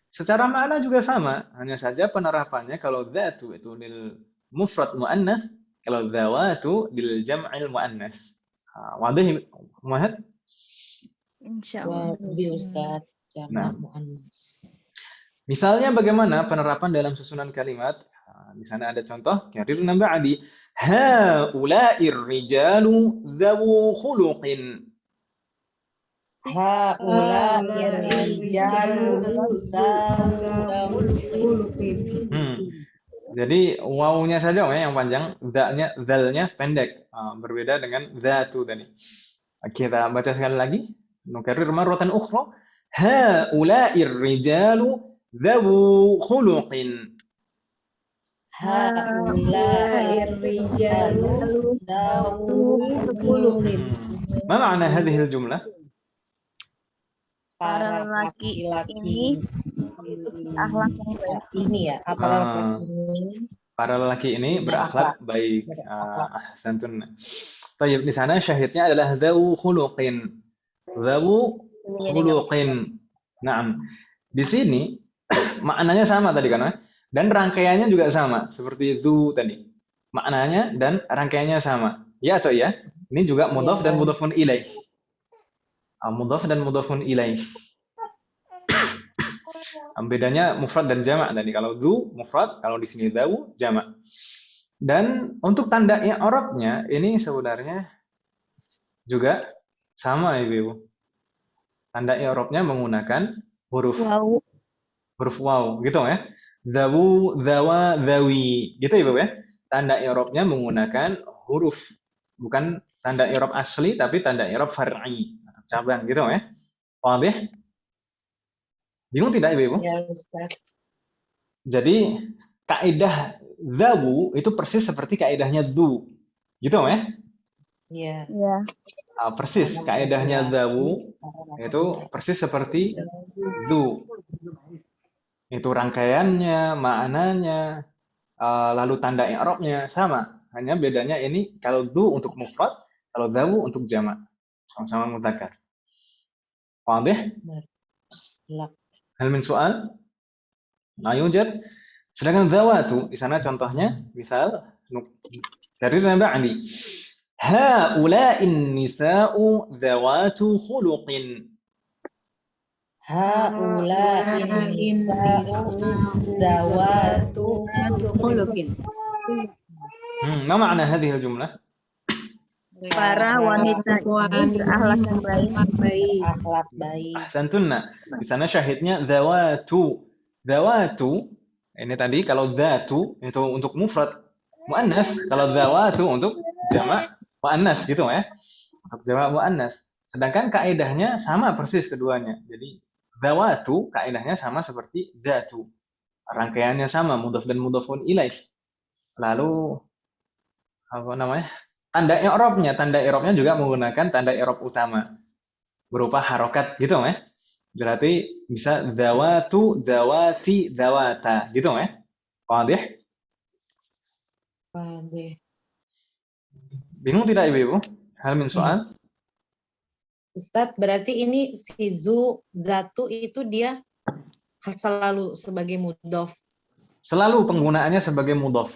Secara makna juga sama, hanya saja penerapannya kalau dzatu itu lil mufrad muannats, kalau dzawatu lil jam'il muannats. Wadih muhad? Insyaallah. Ustaz, jamak muannats. Misalnya bagaimana penerapan dalam susunan kalimat? Di sana ada contoh, karirna ba'di. Haula'ir rijalu dzawu khuluqin. Jadi wawunya saja yang panjang, dzalnya pendek. Berbeda dengan dzatu tadi. Kita baca sekali lagi. Nukarrir marratan ukhra. Haula'ir rijalu dzawu khuluqin. Haula'ir rijalu dzawu khuluqin. Ma ma'na hadhihi al-jumlah? Para laki-laki ini akhlak yang baik. Ini ya, para lelaki ini berakhlak baik. Santun. Baik, di sana syahidnya adalah dzawu khuluqin. Dzawu khuluqin. Naam. Di sini maknanya sama tadi kan, dan rangkaiannya juga sama seperti itu tadi. Maknanya dan rangkaiannya sama. Ya atau ya? Ini juga mudhaf dan mudhafun ilaih. Mudhaf dan mudhafun ilaih. Bedanya mufrad dan jamak tadi. Kalau dzu mufrad, kalau di sini dzawu jamak. Dan untuk tanda i'rabnya ini sebenarnya juga sama Ibu. Tanda i'rabnya menggunakan huruf Wow. waw gitu ya. Dawu, dawa, dawi gitu Ibu ya. Tanda i'rabnya menggunakan huruf, bukan tanda i'rab asli tapi tanda i'rab far'i, cabang gitu ya. Wadih? Bingung tidak Ibu? Ya, Ustaz. Jadi kaidah dawu itu persis seperti kaidahnya du. Gitu ya. Iya. Ya. Persis kaidahnya dawu itu persis seperti du. Itu rangkaiannya, maknanya, lalu tanda i'rabnya sama. Hanya bedanya ini kalau du untuk mufrad, kalau dawu untuk jamak. Sama-sama mudzakkar. Wadih? Lak. Hal min soal? La yujad. Sedangkan zawatu di sana contohnya misal dari yang ba'di. Haula'in nisa'u zawatu khuluqin. Haula'in nisa'u dawatu khuluqin. ما معنى هذه الجملة؟ Para wanita ini berakhlak yang baik. akhlak baik. Ahsantunna. Di sana syahidnya zawatu. Zawatu ini tadi kalau dzatu itu untuk mufrad muannas, kalau zawatu untuk jamak muannas gitu ya. Untuk jamak muannas. Sedangkan kaidahnya sama persis keduanya. Jadi zawatu kaidahnya sama seperti dzatu. Rangkaiannya sama, mudhaf dan mudhafun ilaih. Lalu apa namanya? Tanda i'rabnya juga menggunakan tanda i'rab utama berupa harokat gitu ya. Berarti bisa dawatu, dawati, dawata gitu ya. Wadih? Wadih. Bingung tidak Ibu? Hal min soal? Ustaz, berarti ini si zatu itu dia selalu sebagai mudhof. Selalu penggunaannya sebagai mudhaf.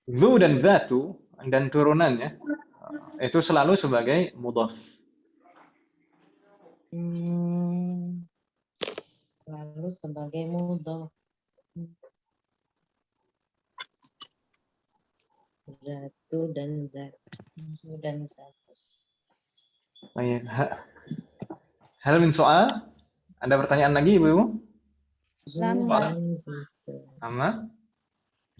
Zu dan zatu dan turunannya itu selalu sebagai mudhaf. Lalu sebagai mudhof. Zatu dan zatu. Baik. Hal min soal? Ada pertanyaan lagi Ibu? Sama?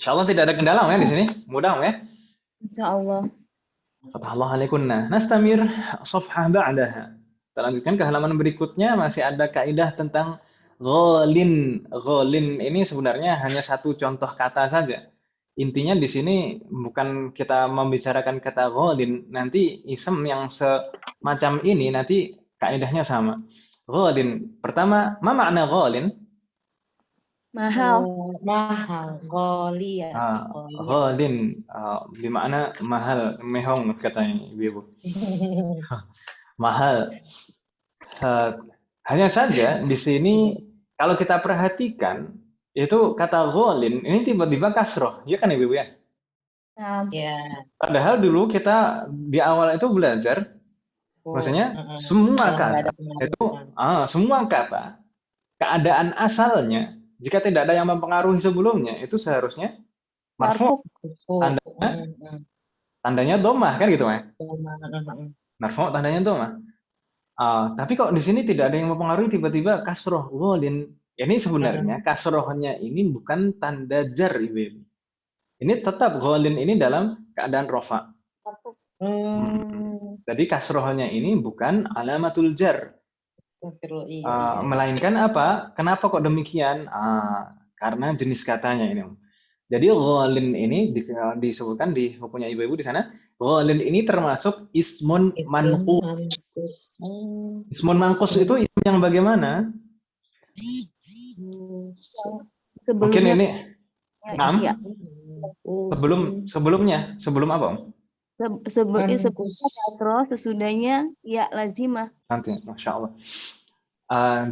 Insyaallah tidak ada kendala ya di sini. Mudah ya? Insyaallah. Fatahallahu alaikunna. Nastamir safhah ba'daha. Kita lanjutkan ke halaman berikutnya, masih ada kaidah tentang ghalin. Ghalin ini sebenarnya hanya satu contoh kata saja. Intinya di sini bukan kita membicarakan kata ghalin, nanti ism yang semacam ini nanti kaidahnya sama. Ghalin. Pertama, ma makna ghalin? Mahal. Mahal, ghalia. Ghalin bermakna mahal, mehong katanya Ibu. Mahal. Hanya saja di sini kalau kita perhatikan itu kata ghalin ini tiba-tiba kasroh, ya kan Ibu ya? Ya. Padahal dulu kita di awal itu belajar, maksudnya semua kata itu semua kata keadaan asalnya jika tidak ada yang mempengaruhi sebelumnya itu seharusnya marfu. Tandanya dhammah kan gitu ya? Marfu tandanya dhammah. Tapi kok di sini tidak ada yang mempengaruhi tiba-tiba kasroh ghalin. Ini sebenarnya kasrohnya ini bukan tanda jar Ibu. Ini tetap ghalin ini dalam keadaan rofa. Jadi kasrohnya ini bukan alamatul jar. Melainkan apa? Kenapa kok demikian? Karena jenis katanya ini. Jadi ghalin ini disebutkan di hukumnya Ibu di sana. Ghalin ini termasuk ismun manqus. Ismun manqus itu ism yang bagaimana? Mungkin ini sebelum apa? Sebelum sesudahnya ya lazimah. Nanti, Masya Allah.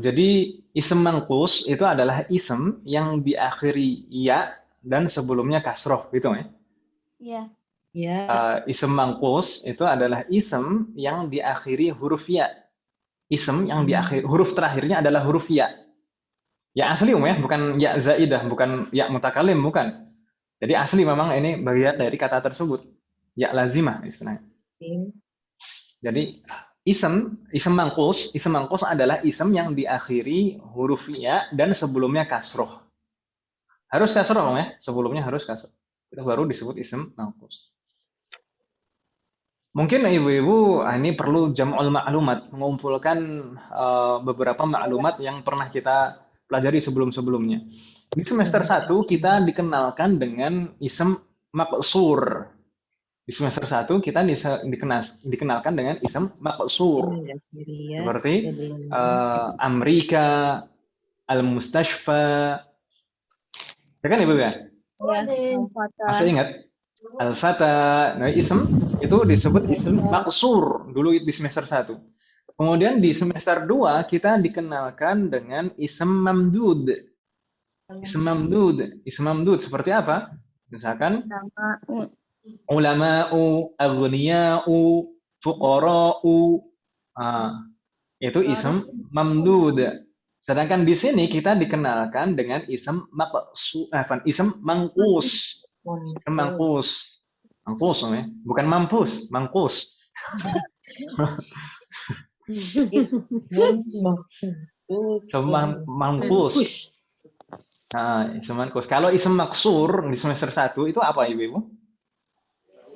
Jadi ism manqus itu adalah ism yang diakhiri ya dan sebelumnya kasroh gitu ya. Iya. Ism manqus itu adalah ism yang diakhiri huruf ya. Ism yang diakhiri huruf terakhirnya adalah huruf ya. Ya asli ya, bukan ya zaidah, bukan ya mutakalim, bukan. Jadi asli memang ini bagian dari kata tersebut. Ya lazimah istilahnya. Jadi isem mangkus adalah isem yang diakhiri huruf ya dan sebelumnya kasroh. Harus kasroh ya, sebelumnya harus kasroh. Itu baru disebut isem mangkus. Mungkin ibu-ibu ini perlu jam'ul ma'lumat, mengumpulkan beberapa maklumat yang pernah kita pelajari sebelum-sebelumnya. Di semester 1 kita dikenalkan dengan isem maqsur. Di semester 1 kita dikenalkan dengan isem maqsur. Seperti Amerika, al-mustashfa. Ya kan ibu ya? Masih ingat? Al-fata. Nah, isem itu disebut isem maqsur dulu di semester 1. Kemudian di semester 2 kita dikenalkan dengan isem mamdud. Isem mamdud seperti apa? Misalkan ulama'u, aghniya'u, fuqara'u. Itu isem mamdud. Sedangkan di sini kita dikenalkan dengan isem isem mangkus. Isem mangkus. Mangkus ya, bukan mampus, mangkus. Mangkus. Isem mangkus. Kalau isem maksur di semester 1 itu apa ibu-ibu?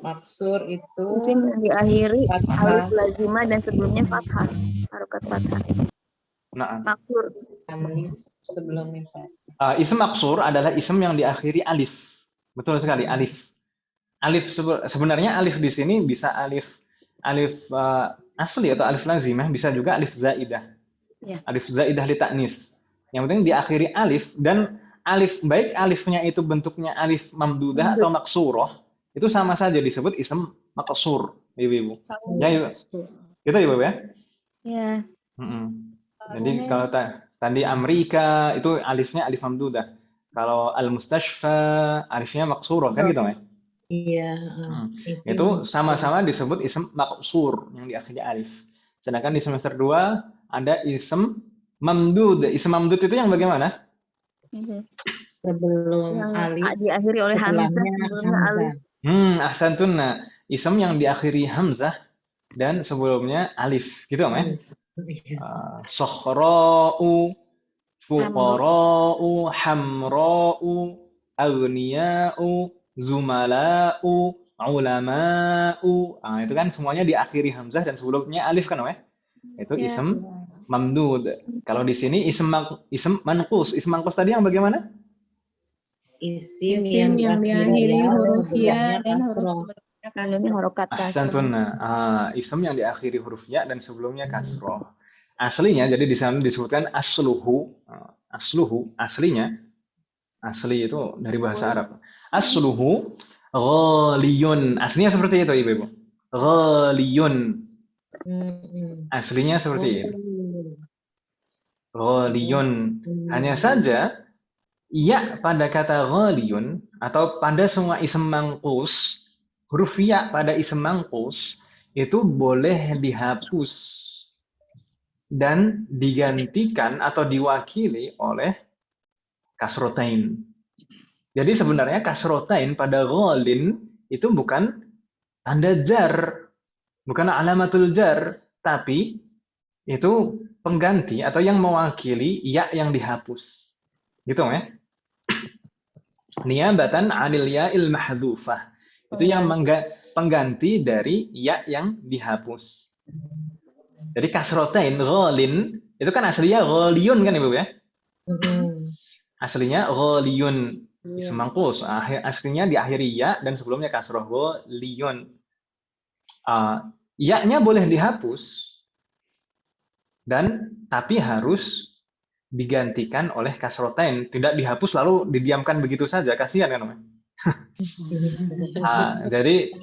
Maksur itu isim yang diakhiri alif lazimah dan sebelumnya fathah, harokat fathah. Nah, Maksur. Sebelumnya fathah. Isem maksur adalah isem yang diakhiri alif. Betul sekali, alif. Alif sebenarnya alif di sini bisa alif asli atau alif lazimah, bisa juga alif zaidah. Ya. Alif zaidah li ta'nis. Yang penting diakhiri alif, dan alif baik alifnya itu bentuknya alif mamdudah atau maksuroh, itu sama saja disebut isem maksur, ibu-ibu. Ya, ibu. Gitu ibu ya? Ya. Jadi kalau tadi Amerika itu alifnya alif mamdudah. Kalau al-mustashfa alifnya maksuroh kan gitu ya? Iya. Itu sama-sama disebut isem maksur yang diakhiri alif. Sedangkan di semester 2 ada isem mamdud. Isem mamdud itu yang bagaimana? Sebelum Yang alif diakhiri oleh hamzah, sebelumnya alif. Ahsantunna. Isem yang diakhiri hamzah dan sebelumnya alif. Gitu ya? Sokhra'u, fuqara'u, hamra'u, aghniya'u, zumala'u, ulama'u. Itu kan semuanya diakhiri hamzah dan sebelumnya alif kan ya? Itu isem mamdud. Kalau di sini isem manqus. Isem manqus tadi yang bagaimana? Isim yang diakhiri huruf ya dan huruf sebelumnya harokat kasroh. Ahsantunna. Isem yang diakhiri huruf ya dan sebelumnya kasroh. Aslinya jadi di sana disebutkan asluhu. Aslinya. Asli itu dari bahasa Arab. Asluhu ghaliyun. Aslinya seperti itu ibu-ibu. Ghaliyun. Aslinya seperti itu. Ghaliyun. Hanya saja ya pada kata ghaliyun atau pada semua isem mangkus, huruf ya pada isem mangkus itu boleh dihapus dan digantikan atau diwakili oleh kasrotain. Jadi sebenarnya kasrotain pada ghalin itu bukan tanda jar, bukan alamatul jar, tapi itu pengganti atau yang mewakili ya yang dihapus. Gitu ya. Niyabatan 'anil ya'il mahdhufah. Itu yang pengganti dari ya yang dihapus. Jadi kasrotain ghalin itu kan aslinya ghaliyun kan Ibu ya? Aslinya ghaliyun, isem mangkus. Aslinya diakhiri ya dan sebelumnya kasroh, ghaliyun. Ya-nya boleh dihapus dan tapi harus digantikan oleh kasrotain, tidak dihapus lalu didiamkan begitu saja, kasihan kan? Jadi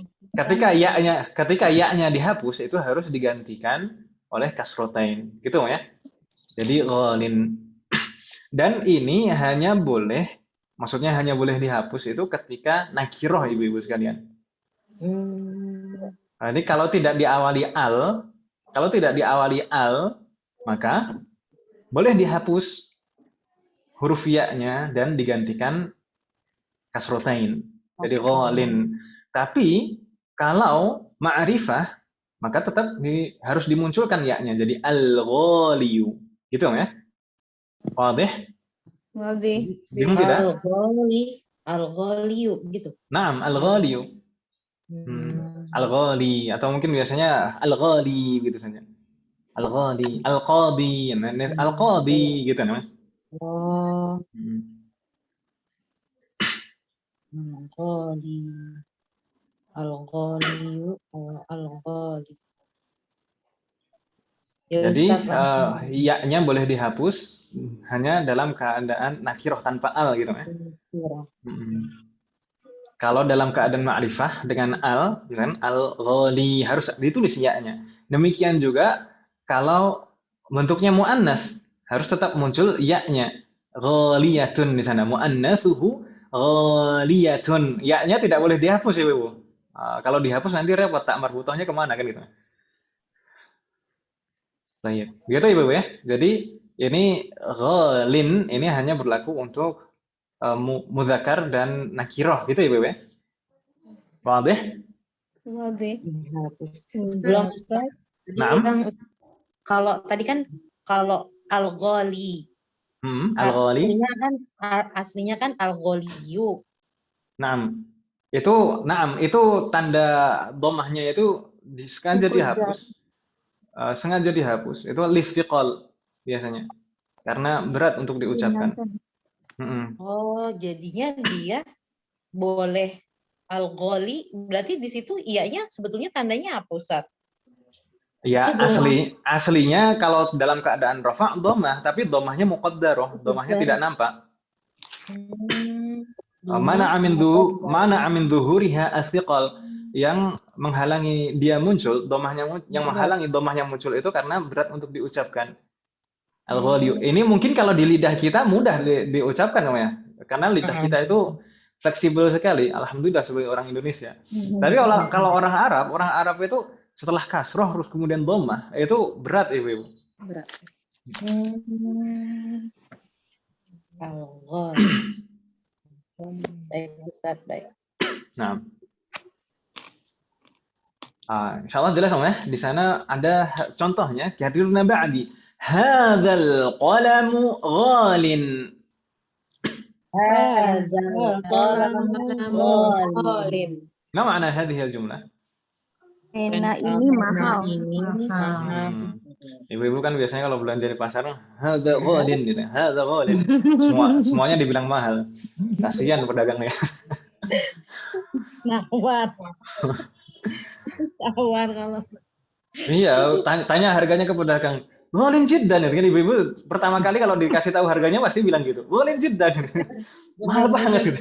ketika ya-nya dihapus itu harus digantikan oleh kasrotain, gitu ya. Jadi ghalin. Dan ini hanya boleh, maksudnya hanya boleh dihapus itu ketika nakiroh ibu-ibu sekalian. Jadi kalau tidak diawali al, maka boleh dihapus huruf ya-nya dan digantikan kasrotain. Jadi ghalin. Tapi Kalau ma'rifah maka tetap harus dimunculkan ya-nya jadi al-ghaliyu. Gitu ya. Wadih? Wadih. Bingung tidak? Al-ghaliyu gitu. Naam, al-ghaliyu. Al-ghali atau mungkin biasanya al-ghali gitu saja. Al-ghali, al-qadi, al-qadi gitu namanya. Oh, al-ghali. Al-ghaliyu, al-ghali. Ya, Jadi Ustaz, langsung. ya-nya boleh dihapus hanya dalam keadaan nakiroh tanpa al gitu ya. Kalau dalam keadaan ma'rifah dengan al, kan al-ghali harus ditulis ya-nya. Demikian juga kalau bentuknya muannas harus tetap muncul ya-nya. Ghaliyatun di sana muannatsuhu ghaliyatun. Ya-nya tidak boleh dihapus ya, Bu. Kalau dihapus nanti repot tak marbutohnya kemana kan gitu. Baik. Begitu ya, Bu ya. Jadi ini ghalin ini hanya berlaku untuk muzakkar dan nakiroh gitu ya, Bu ya. Wadih? Wadih. Belum, Ustaz. Naam. Kalau tadi kan kalau al-ghali. Al-ghali. Aslinya kan al-ghaliyu. Naam. Itu tanda dhammahnya itu sengaja dihapus. Sengaja dihapus. Itu lifiqal biasanya. Karena berat untuk diucapkan. Oh, jadinya dia boleh al-ghali, berarti di situ iyanya sebetulnya tandanya apa, Ustaz? Ya, aslinya kalau dalam keadaan rafa' dhammah, tapi dhammahnya muqaddarah, dhammahnya tidak nampak. Mana amin dhuhuriha athiqal, yang menghalangi dia muncul, yang menghalangi dhammahnya muncul itu karena berat untuk diucapkan. Al-ghaliyu. Ini mungkin kalau di lidah kita mudah diucapkan namanya. Karena lidah kita itu fleksibel sekali, alhamdulillah sebagai orang Indonesia. Tapi kalau orang Arab itu setelah kasroh terus kemudian dhammah itu berat ibu. Berat. Baik, Ustaz, baik. Nah, insyaallah jelas ya. Di sana ada contohnya. Hadiruna ba'di. Hadzal qalamu ghalin. ما معنى هذه الجملة؟ Ini mahal. Ibu-ibu kan biasanya kalau belanja di pasar, hadza ghalin gitu. Hadza ghalin. Semuanya dibilang mahal. Kasihan pedagangnya. Nawar kalau. Iya, tanya harganya ke pedagang. Ghalin jiddan kan ibu-ibu pertama kali kalau dikasih tahu harganya pasti bilang gitu. Ghalin jiddan. Mahal banget gitu.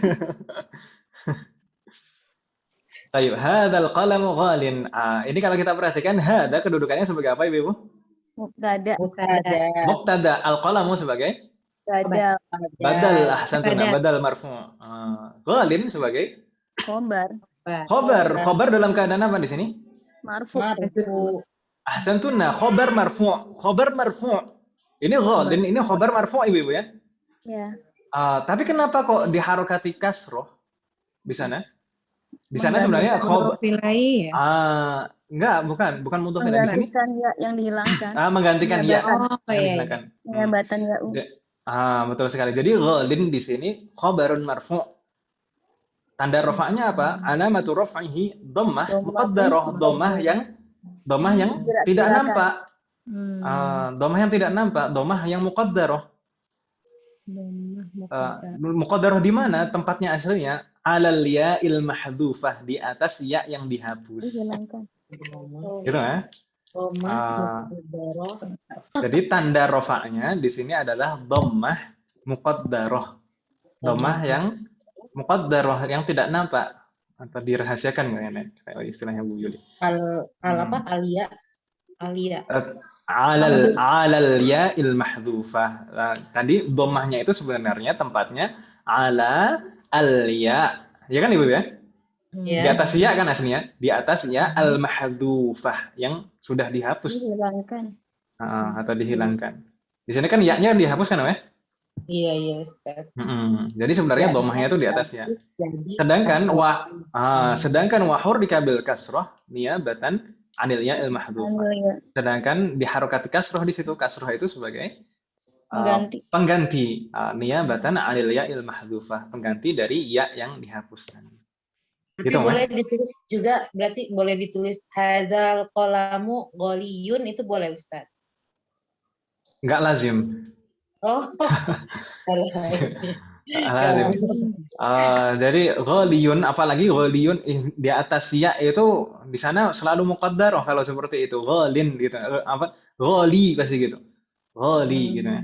Baik, hadzal qalamu ghalin. Ini kalau kita perhatikan hadza kedudukannya sebagai apa Ibu? Mubtada. Al-qalamu sebagai badal. Ahsantuna, badal marfu'. Ghalin sebagai khobar dalam keadaan apa di sini? Marfu'. Ahsantuna, khobar marfu'. Ini ghalin, ini khobar marfu' Ibu ya? Ya. Tapi kenapa kok diharokati kasroh di sana? Di sana sebenarnya khobar. Enggak, bukan mudhof ilaih di sini. Menggantikan ya yang dihilangkan. Menggantikan ya. Penghilangkan ya. Betul sekali. Jadi ghalin di sini khobarun marfu'. Tanda rafa'nya apa? Alamatu raf'ihi dhammah muqaddarah, dhammah yang tidak nampak. Dhammah yang tidak nampak, dhammah yang muqaddarah. Muqaddarah di mana tempatnya aslinya? Alal ya'il mahdhufah, di atas ya yang dihapus. Gitu ya? Jadi tanda rafa'nya di sini adalah dhammah muqaddarah. Dhammah yang muqaddarah yang tidak nampak atau dirahasiakan kayak istilahnya Bu Yuli. Alia. Alal ya'il mahdhufah. Tadi dhammahnya itu sebenarnya tempatnya ala al-ya. Ya kan Ibu ya? Di atas ya kan aslinya, di atas ya al-mahdhufah yang sudah dihapus. Dihilangkan. Atau dihilangkan. Di sini kan ya-nya dihapus kan ya? Iya Ustaz. Jadi sebenarnya Ya, domahnya itu di atas ya. jadi Sedangkan kasroh. sedangkan wahur dikabil kasroh niyabatan anil ya'il mahdhufah. Sedangkan di harokat kasroh di situ kasroh itu sebagai pengganti niyabatan anil ya'il mahdhufah, pengganti dari ya yang dihapuskan. Tapi Gitu, boleh ditulis juga, berarti boleh ditulis hadzal qalamu ghaliyun, itu boleh Ustaz? Nggak lazim. Oh, lazim. Jadi ghaliyun, apalagi ghaliyun di atas ya itu di sana selalu muqaddar kalau seperti itu. Ghalin gitu. Ghali pasti gitu. Ghali gitu ya.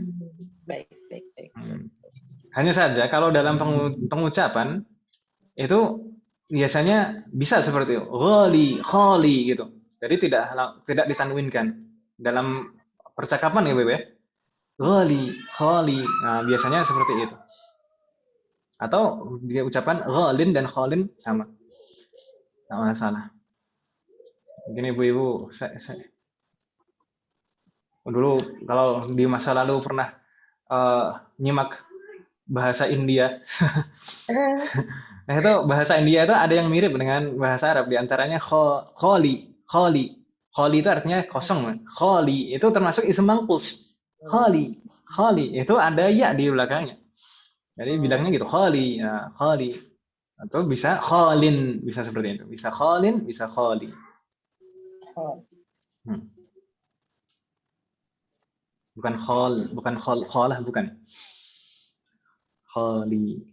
Baik. Hanya saja kalau dalam pengucapan itu biasanya bisa seperti itu. Ghali, khali gitu. Jadi tidak ditanwinkan dalam percakapan ya, Beb ya. Ghali, khali. Nah, biasanya seperti itu. Atau dia ucapan ghalin dan khalin sama. Nggak masalah. Begini ibu-ibu, saya dulu kalau di masa lalu pernah nyimak bahasa India. Nah itu bahasa India itu ada yang mirip dengan bahasa Arab. Di antaranya khali. Khali itu artinya kosong. Khali itu termasuk isim mangkus. Khali itu ada ya di belakangnya. Jadi bilangnya gitu, khali, ya, khali. Atau bisa khalin, bisa seperti itu. Bisa khalin, bisa khali. Bukan khalah, bukan. Khali.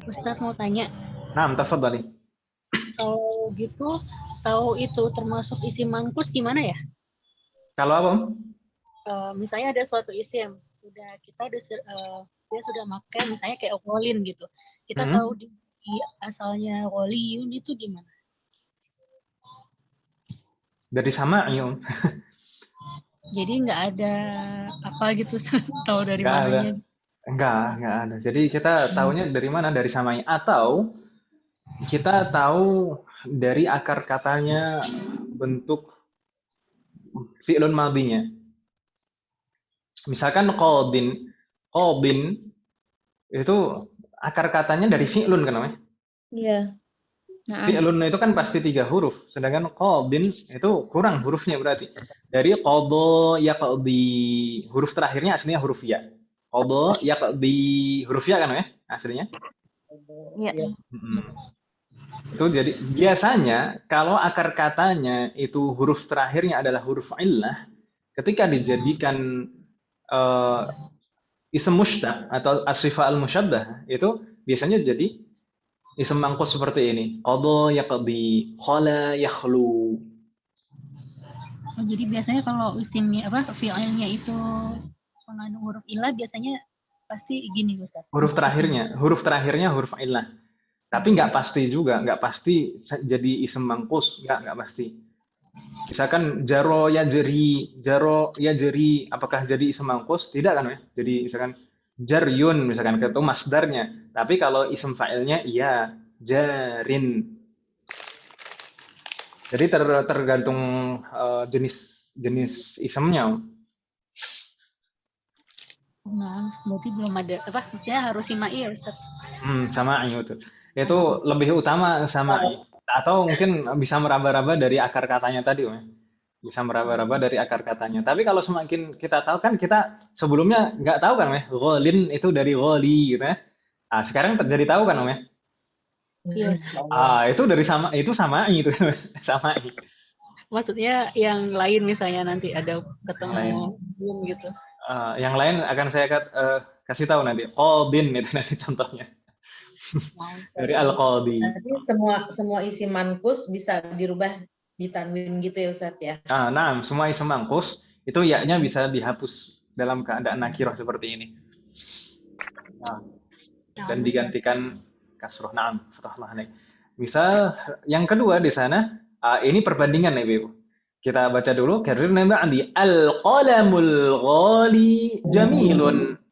Ustadz mau tanya. Naam, tafadhali. Kalau gitu, tahu itu termasuk isim mangkus gimana ya? Kalau apa? Misalnya ada suatu isim, kita sudah pakai misalnya kayak wolin gitu. Kita tahu di asalnya woliyun itu gimana? Dari sama'i. Jadi nggak ada apa gitu tahu dari mananya? Enggak ada. Jadi kita tahunya dari mana? Dari sama'i, atau kita tahu dari akar katanya bentuk fi'lun madhinya. Misalkan qadin itu akar katanya dari fi'lun kan namanya? Iya. Fi'lun itu kan pasti 3 huruf, sedangkan qadin itu kurang hurufnya berarti. Dari qadha yaqdi, huruf terakhirnya aslinya huruf ya. Qadha yaqdi, huruf ya kan ya aslinya? Iya. Itu jadi biasanya kalau akar katanya itu huruf terakhirnya adalah huruf illah, ketika dijadikan isim mushtaq atau as-sifah al-musyabbah itu biasanya jadi isim mangkus seperti ini. Qadha yaqdi, khala yakhlu. Jadi biasanya kalau isimnya fi'ilnya itu mengandung huruf illah biasanya pasti gini Ustaz. Huruf terakhirnya huruf illah. Tapi nggak pasti juga, nggak pasti jadi isim mangkus, nggak pasti. Misalkan jaro ya jeri, apakah jadi isim mangkus? Tidak kan ya? Jadi misalkan jaryun, misalkan itu masdarnya. Tapi kalau isim fa'ilnya iya, jarin. Jadi tergantung jenis isimnya. Nah, berarti belum ada maksudnya harus simai ya Ustaz? Sama'i itu lebih utama sama'i, atau mungkin bisa meraba-raba dari akar katanya tadi, bisa meraba-raba dari akar katanya. Tapi kalau semakin kita tahu kan, kita sebelumnya nggak tahu kan, ghalin itu dari ghali gitu ya. Nah, sekarang jadi tahu kan, ya. Yes. Itu dari sama'i itu sama'i. Maksudnya yang lain misalnya nanti ada ketemu gitu. Yang lain akan saya kasih tahu nanti. Qadin itu nanti contohnya. Dari al-qadi. Jadi semua isim mankus bisa dirubah ditanwin gitu ya Ustaz ya? Nah, semua isim mangkus itu ya-nya bisa dihapus dalam keadaan nakirah seperti ini. Dan digantikan kasroh. Naam, fatahullah alaik. Misal yang kedua di sana, ini perbandingan ya, Ibu. Kita baca dulu. Karirna ba'di al-qalamul ghali jamilun.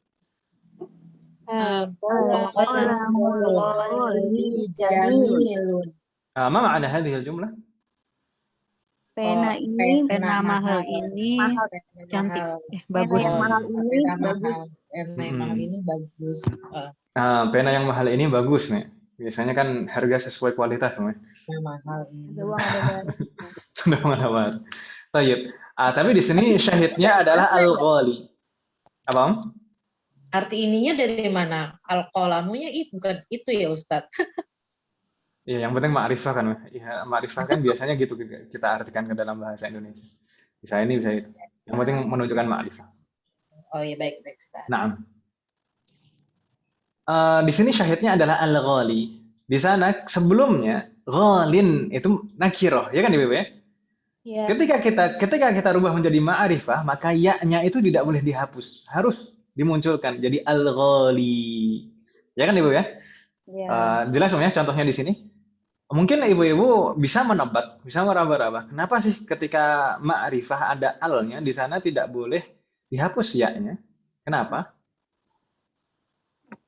Ma ma'ana hadhihi al-jumlah? Pena ini mahal ini cantik, bagus. Mahal ini bagus. Pena yang mahal ini bagus. Pena yang mahal ini bagus nih. Biasanya kan harga sesuai kualitas, Om. Yang mahal Ada ini. uang ada barang. Sudah mana-mana. Tayyib. Tapi di sini syahidnya adalah al-ghali. Apa, Om? Arti ininya dari mana? Al-qalamunya itu bukan itu ya Ustadz. Ya, yang penting ma'rifah kan. Ya, ma'rifah kan biasanya gitu kita artikan ke dalam bahasa Indonesia. Bisa ini, bisa itu. Yang penting menunjukkan ma'rifah. Oh iya baik Ustadz. Nah, di sini syahidnya adalah al-ghali. Di sana sebelumnya ghalin itu nakirah, ya kan Ibu ya? Ya. Ketika kita rubah menjadi ma'rifah, maka ya-nya itu tidak boleh dihapus, harus dimunculkan jadi al-ghali. Ya kan Ibu ya? Ya. Jelas Om ya contohnya di sini. Mungkin ibu-ibu bisa menebak, bisa meraba-raba. Kenapa sih ketika ma'rifah ada al-nya di sana tidak boleh dihapus ya-nya? Kenapa?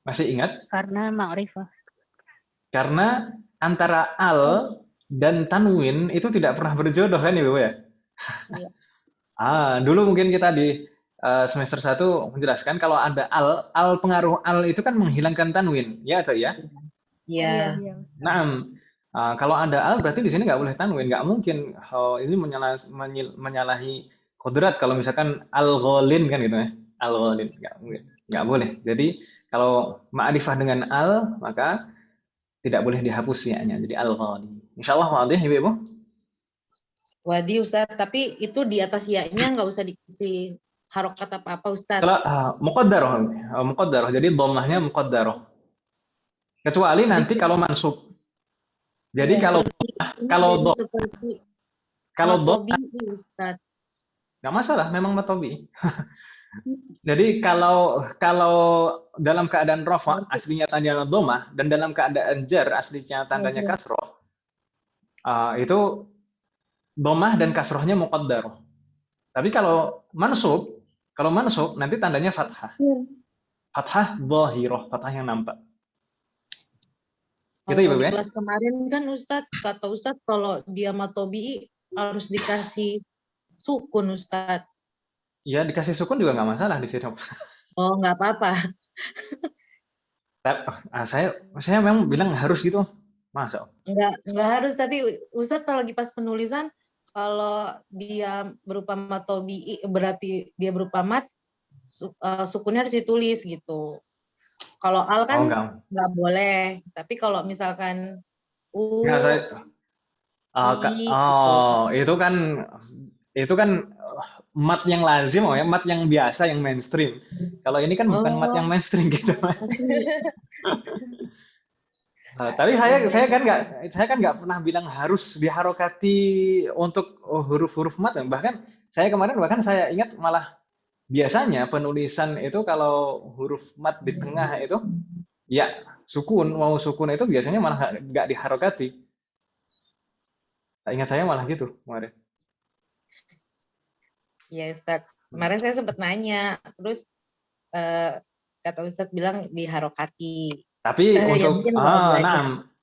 Masih ingat? Karena ma'rifah. Karena antara al dan tanwin itu tidak pernah berjodoh kan Ibu ya? Iya. Dulu mungkin kita di semester 1 menjelaskan kalau ada al pengaruh al itu kan menghilangkan tanwin, ya Cak ya? Iya. Iya. Nah, kalau ada al berarti di sini nggak boleh tanwin, nggak mungkin. Ini menyalahi kodrat kalau misalkan al-ghalin kan gitu ya, al-ghalin nggak boleh. Jadi kalau ma'rifah dengan al maka tidak boleh dihapus ya-nya, jadi al-ghali. Insyaallah wadih Ibu. Wadi Ustadz, tapi itu di atas ya-nya nggak usah dikasih harokat apa-apa Ustadz. Kalau muqaddarah, jadi dhammahnya muqaddarah. Kecuali nanti kalau mansub. Jadi Ya, kalau seperti dhammah matobi Ustadz. nggak masalah, memang matobi. Jadi kalau dalam keadaan rafa aslinya tandanya dhammah dan dalam keadaan jar aslinya tandanya kasroh, itu dhammah dan kasrohnya muqaddarah. Tapi kalau mansub nanti tandanya fathah. Fathah dhahirah, fathah yang nampak. Gitu Kalau Ibu di ya? kelas kemarin kan Ustadz, kata Ustadz kalau dia matobi harus dikasih sukun Ustadz. Ya dikasih sukun juga nggak masalah di sini. Oh nggak apa-apa. Saya memang bilang harus gitu. Masa? Nggak harus, tapi Ustadz kalau lagi pas penulisan, kalau dia berupa matobi berarti dia berupa mat, sukunnya harus ditulis gitu. Kalau al kan nggak boleh, tapi kalau misalkan itu kan mat yang lazim ya, mat yang biasa, yang mainstream. Kalau ini kan bukan mat yang mainstream gitu. Tapi saya kan nggak pernah bilang harus diharokati untuk huruf-huruf mat. Bahkan saya ingat malah biasanya penulisan itu kalau huruf mat di tengah itu ya sukun, mau sukun itu biasanya malah nggak diharokati. Ingat saya malah gitu kemarin. Ya Ustadz, kemarin saya sempat nanya, terus kata Ustadz bilang diharokati. Tapi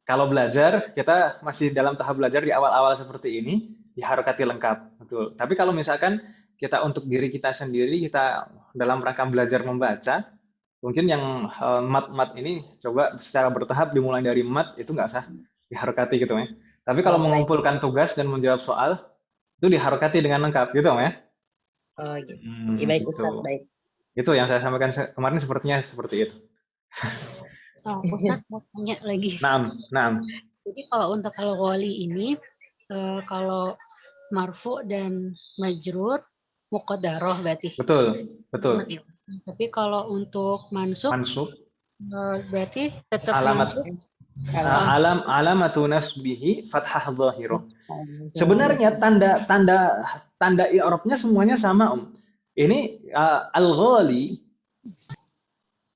kalau belajar, kita masih dalam tahap belajar di awal-awal seperti ini, diharokati lengkap, betul. Tapi kalau misalkan kita untuk diri kita sendiri, kita dalam rangka belajar membaca, mungkin yang mat-mat ini coba secara bertahap dimulai dari mat, itu nggak usah diharokati gitu ya. Tapi kalau mengumpulkan tugas dan menjawab soal, itu diharokati dengan lengkap gitu ya. Oh gitu. Baik Ustadz, baik. Itu yang saya sampaikan kemarin sepertinya seperti itu. Ustadz mau tanya lagi. Naam. Jadi kalau untuk al-ghali ini, kalau marfu dan majrur muqaddarah berarti. Betul. Tapi kalau untuk mansub berarti tetap mansub. Alamatu nasbihi fathah dhahirah. Sebenarnya tanda i'rabnya semuanya sama Ini al-ghali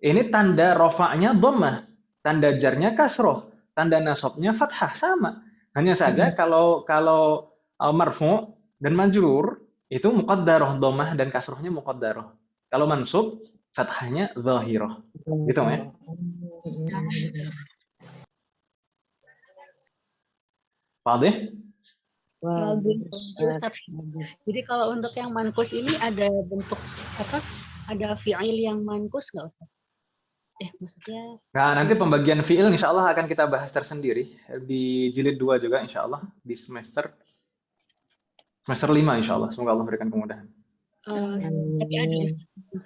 ini tanda rofa'nya dhammah, tanda jarnya kasroh, tanda nasabnya fathah sama. Hanya saja kalau marfu dan majrur itu muqaddarah, dhammah dan kasrohnya muqaddarah. Kalau mansub fathahnya dhahirah. Gitu ya. Wadih? Jadi kalau untuk yang mankus ini ada bentuk apa? ada fi'il yang mankus nggak Ustaz? Maksudnya. Nah, nanti pembagian fi'il insya Allah akan kita bahas tersendiri di jilid 2 juga insya Allah di semester 5 insya Allah. Semoga Allah berikan kemudahan. Tapi ada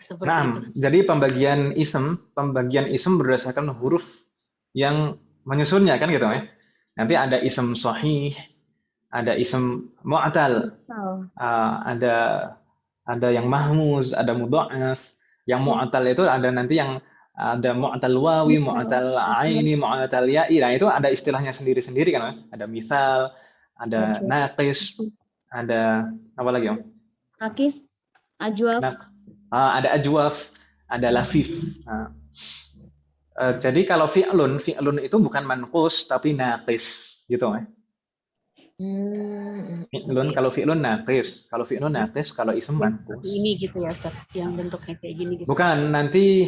seperti Nah, itu. jadi pembagian ism berdasarkan huruf yang menyusunnya kan gitu ya. Nanti ada ism sahih, ada ism mu'tal, ada yang mahmuz, ada mudha'af. Yang mu'tal itu ada nanti yang ada mu'tal wawi, mu'tal aini, mu'tal ya'i. Nah, itu ada istilahnya sendiri-sendiri kan ya. Ada misal, ada naqis, ada apa lagi Om? Nakis, ajwaf. Ada ajwaf, ada lafif. Nah, jadi kalau fi'lun itu bukan manqus tapi naqis gitu ya. Fi'lun kalau fi'lun naqis, kalau ism manqus. Ini gitu ya Ustaz, yang bentuknya kayak gini gitu. Bukan, nanti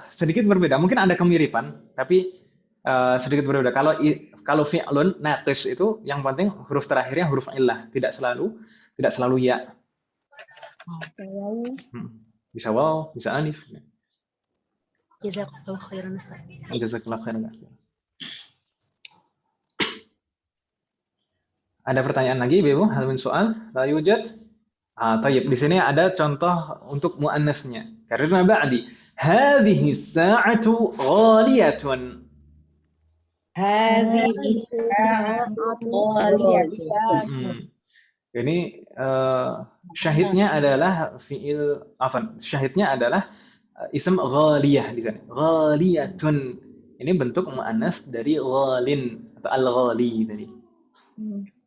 sedikit berbeda. Mungkin ada kemiripan, tapi sedikit berbeda. Kalau fi'lun naqis itu yang penting huruf terakhirnya huruf illah, tidak selalu ya. Bisa waw, bisa alif. Jazakallahu khairan Ustaz. Jazakallahu khairan. Ada pertanyaan lagi, Ibu? Hal min soal? La yujad? Tayyib. Di sini ada contoh untuk muannasnya. Karena ba'di. Hadhihi as-sa'atu ghaliyatun. Hadhihi as-sa'atu ghaliyatun. Ini syahidnya adalah fi'il syahidnya adalah ism ghaliyah di sana. Ghaliyatun. Ini bentuk muannas dari ghalin atau al-ghali tadi.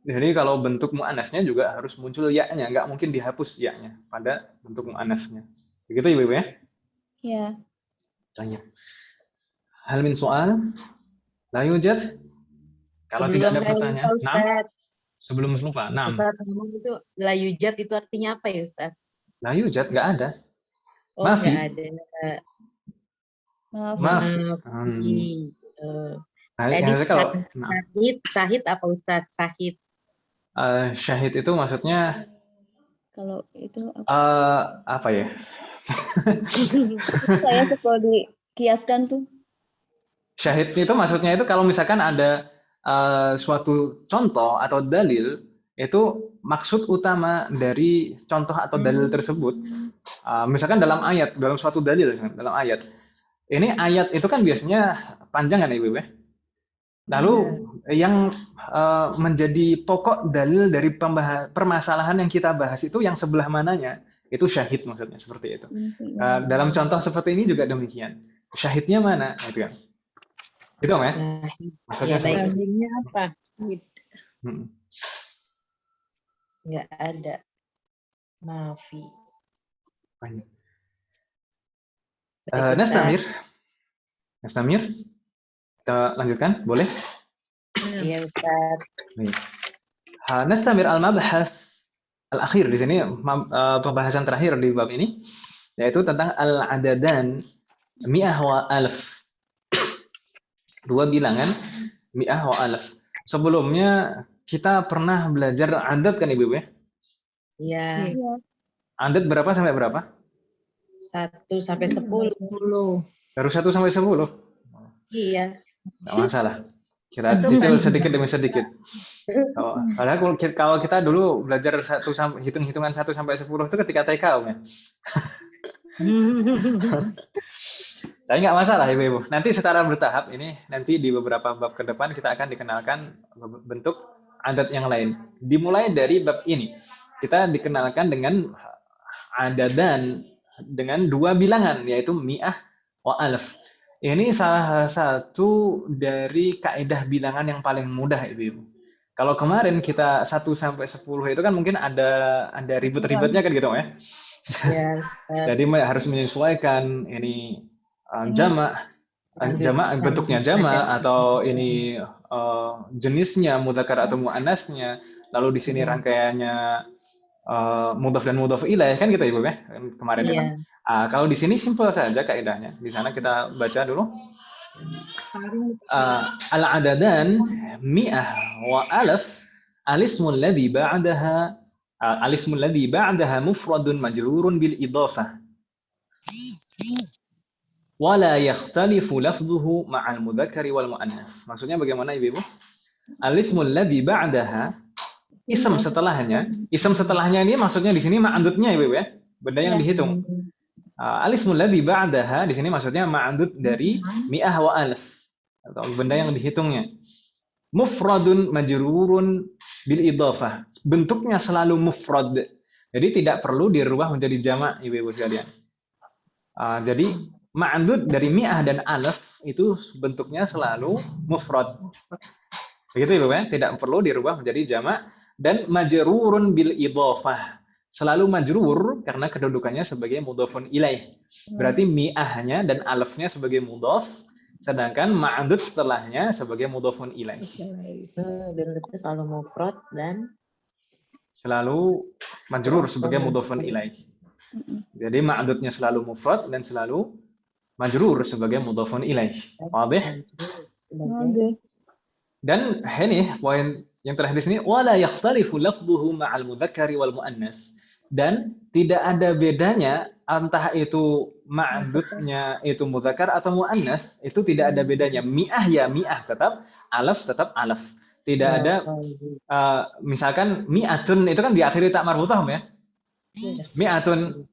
Jadi kalau bentuk muannasnya juga harus muncul ya-nya, nggak mungkin dihapus ya-nya pada bentuk muannasnya. Begitu Ibu ya? Ya. Tanya. Hal min soal? La yujad? Kalau tidak ada pertanyaan. Nah, sebelum lupa. Nah. Ustaz ngomong itu la yujad itu artinya apa ya Ustaz? La yujad nggak ada. Oh, Maafi. nggak ada. Maaf. Tadi sahid apa Ustaz? Sahid. Syahid itu maksudnya kalau itu apa ya? Saya suka dikiaskan tuh. Syahid itu maksudnya itu kalau misalkan ada suatu contoh atau dalil, itu maksud utama dari contoh atau dalil tersebut. Misalkan dalam suatu dalil, dalam ayat. Ini ayat itu kan biasanya panjang kan Ibu ya? Lalu yang menjadi pokok dalil dari permasalahan yang kita bahas itu yang sebelah mananya, itu syahid maksudnya, seperti itu. Dalam contoh seperti ini juga demikian. Syahidnya mana? Itu kan. Itu Om ya? Maksudnya Syahidnya apa? Nggak ada. Maafi. Nastamir. Kita lanjutkan, boleh? Iya, Ustaz. Nastamir al-mabhath al-akhir di sini pembahasan terakhir di bab ini yaitu tentang al-adadan mi'ah wa alf. Dua bilangan mi'ah wa alf. Sebelumnya kita pernah belajar adat kan Ibu ya? Iya. Adat berapa sampai berapa? 1 sampai 10. Baru 1 sampai 10. Iya. Nggak masalah. Kita cicil sedikit demi sedikit. Padahal kalau kita dulu belajar hitung-hitungan 1 sampai 10 itu ketika TK Om ya. Tapi nggak masalah Ibu. Nanti secara bertahap ini nanti di beberapa bab ke depan kita akan dikenalkan bentuk adat yang lain. Dimulai dari bab ini. Kita dikenalkan dengan adadan dengan 2 bilangan yaitu mi'ah wa alf. Ini salah satu dari kaidah bilangan yang paling mudah Ibu. Kalau kemarin kita 1 sampai 10 itu kan mungkin ada ribet-ribetnya kan gitu ya. Yes. Jadi harus menyesuaikan ini jamak bentuknya jamak atau ini jenisnya mudzakkar atau muannasnya. Lalu di sini rangkaiannya mudhaf dan mudhaf ilaih kan gitu Ibu ya kemarin ya. Kalau di sini simpel saja kaidahnya. Di sana kita baca dulu. Al-adadan mi'ah wa alaf alismul ladzi ba'daha mufradun majrurun bil idhafah. Wala yakhtalifu lafdhuhu ma'al mudzakkari wal muannats. Maksudnya bagaimana Ibu? Al-ismul ladzi ba'daha, ism setelahnya. Ism setelahnya ini maksudnya di sini ma'andudnya Ibu ya. Benda yang dihitung. Al-ismul ladzi ba'daha di sini maksudnya ma'andud dari mi'ah wa alf atau benda yang dihitungnya. Mufradun majrurun bil idhafah. Bentuknya selalu mufrad. Jadi tidak perlu dirubah menjadi jamak Ibu sekalian. Jadi ma'andud dari mi'ah dan alaf itu bentuknya selalu mufrad. Begitu Ibu ya, tidak perlu dirubah menjadi jamak. Dan majrurun bil idhafah. Selalu majrur karena kedudukannya sebagai mudhafun ilaih. Berarti mi'ahnya dan alafnya sebagai mudhaf, sedangkan ma'andud setelahnya sebagai mudhafun ilaih. Bentuknya selalu mufrad dan selalu majrur sebagai mudhafun ilaih. Jadi ma'andudnya selalu mufrad dan selalu majrur sebagai mudhafun ilaih. Wadih? Dan ini poin yang terakhir di sini, wala yakhtalifu lafdhuhu ma'al mudzakkari wal muannas. Dan tidak ada bedanya entah itu ma'dudnya itu mudzakkar atau muannas, itu tidak ada bedanya. Mi'ah ya mi'ah tetap alaf. Tidak ada misalkan mi'atun itu kan diakhiri tak marbutah ya. Mi'atun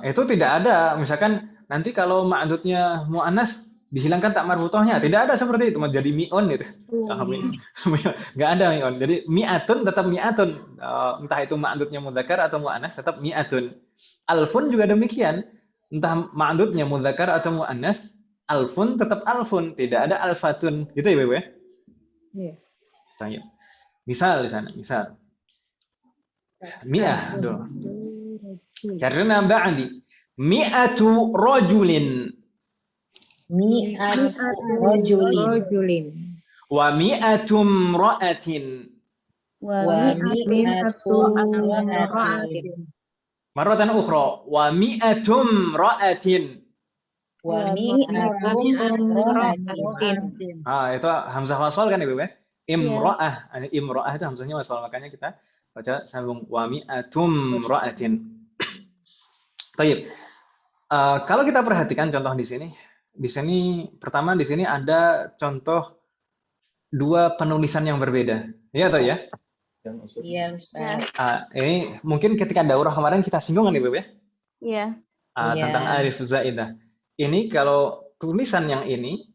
itu tidak ada misalkan nanti kalau ma'dudnya muannas dihilangkan tak marbutahnya, tidak ada seperti itu, menjadi mi'un itu. Nggak ada mi'un. Jadi mi'atun tetap mi'atun. Entah itu ma'dudnya mudzakkar atau muannas tetap mi'atun. Alfun juga demikian. Entah ma'dudnya mudzakkar atau muannas, alfun tetap alfun, tidak ada alfatun. Gitu ya, Ibu ya? Iya. Misal di sana, misal. Mi'ah dulu. Karena ba'di mi'atu rajulin. mi'atu rajulin wa mi'atum ra'atin wa mi'atu ra'atin marratan ukhra wa mi'atum ra'atin wa mi'atum ra'atin. Itu hamzah wasal kan Ibu ya? Imra'ah itu hamzahnya wasal, makanya kita baca sambung wa mi'atum ra'atin. Baik. Kalau kita perhatikan contoh di sini pertama di sini ada contoh dua penulisan yang berbeda. Iya atau ya? Iya, Ustaz. Ini mungkin ketika daurah kemarin kita singgung kan Ibu ya? Iya. Tentang alif zaidah. Ini kalau tulisan yang ini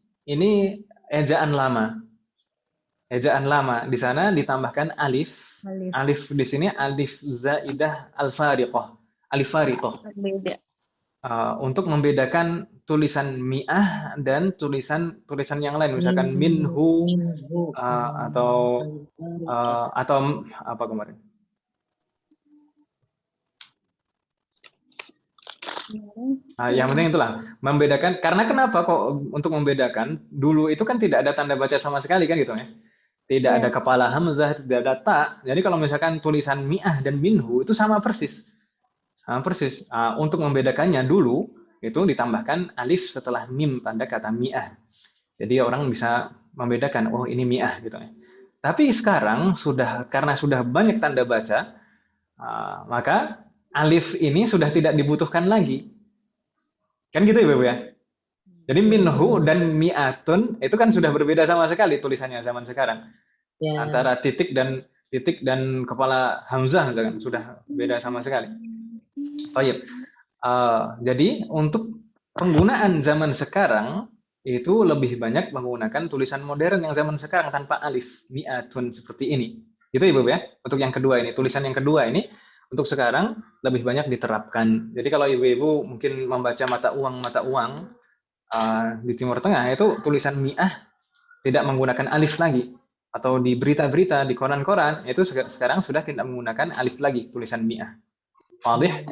ejaan lama. Ejaan lama. Di sana ditambahkan alif. Alif di sini alif zaidah al-fariqah. Alif fariqah. Beda. Untuk membedakan tulisan mi'ah dan tulisan yang lain, misalkan minhu atau apa kemarin? Yang penting itulah membedakan. Karena kenapa kok untuk membedakan? Dulu itu kan tidak ada tanda baca sama sekali kan gitu ya. Tidak ada kepala hamzah, tidak ada ta. Jadi kalau misalkan tulisan mi'ah dan minhu itu sama persis. Persis. Untuk membedakannya dulu itu ditambahkan alif setelah mim pada kata mi'ah. Jadi orang bisa membedakan, oh ini mi'ah gitu ya. Tapi sekarang karena sudah banyak tanda baca, maka alif ini sudah tidak dibutuhkan lagi. Kan gitu Ibu ya? Jadi minhu dan mi'atun itu kan sudah berbeda sama sekali tulisannya zaman sekarang. Antara titik dan kepala hamzah misalkan sudah beda sama sekali. Baik. Jadi untuk penggunaan zaman sekarang itu lebih banyak menggunakan tulisan modern yang zaman sekarang tanpa alif, mi'atun seperti ini. Gitu Ibu ya. Untuk yang kedua ini, tulisan yang kedua ini untuk sekarang lebih banyak diterapkan. Jadi kalau Ibu mungkin membaca mata uang di Timur Tengah itu tulisan mi'ah tidak menggunakan alif lagi. Atau di berita-berita, di koran-koran itu sekarang sudah tidak menggunakan alif lagi tulisan mi'ah. Wadih?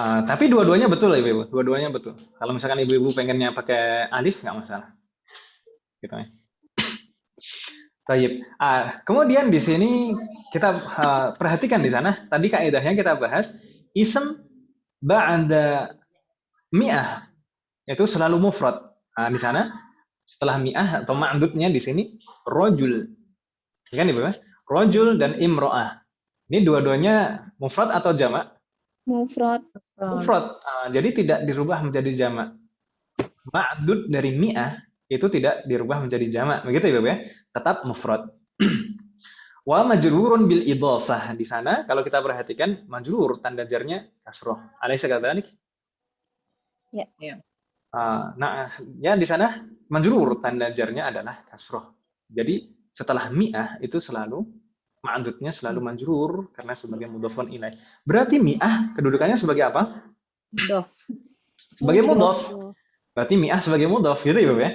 Tapi dua-duanya betul ya Ibu, dua-duanya betul. Kalau misalkan Ibu pengennya pakai alif nggak masalah. Gitu ya. Baik. Kemudian di sini kita perhatikan di sana tadi kaidahnya kita bahas ism ba'da mi'ah itu selalu mufrad. Di sana setelah mi'ah atau ma'dudnya di sini rajul. Kan Ibu ya? Rajul dan imro'ah. Ini dua-duanya mufrad atau jamak? Mufrad. Mufrad. Jadi tidak dirubah menjadi jamak. Ma'dud dari mi'ah itu tidak dirubah menjadi jamak. Begitu ya, Bapak ya? Tetap mufrad. Wa majrurun bil idhafah. Di sana kalau kita perhatikan majrur tanda jarnya kasroh. Alaysa kadzalik? Ya. Nah, ya di sana majrur tanda jarnya adalah kasroh. Jadi setelah mi'ah itu selalu ma'dudnya selalu majrur karena sebagai mudhafun ilaih. Berarti mi'ah kedudukannya sebagai apa? Mudhaf. Sebagai mudhaf. Berarti mi'ah sebagai mudhaf gitu ya, Bapak ya.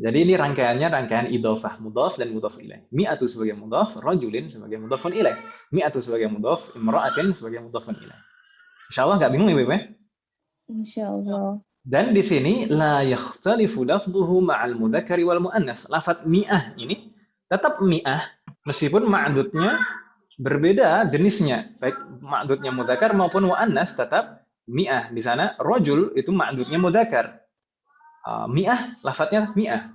Jadi ini rangkaiannya rangkaian idhofah, mudhaf dan mudhaf ilaih. Mi'atu sebagai mudhaf, rajulin sebagai mudhafun ilaih. Mi'atu sebagai mudhaf, imra'atin sebagai mudhafun ilaih. Insyaallah enggak bingung ya, Bapak ya? Insyaallah. Dan di sini la yakhtalifu lafdhuhu ma'al mudzakkari wal muannas. Lafaz mi'ah ini tetap mi'ah meskipun ma'dudnya berbeda jenisnya. Baik ma'dudnya mudzakkar maupun muannas tetap mi'ah. Di sana rajul itu ma'dudnya mudzakkar. Mi'ah lafadznya mi'ah.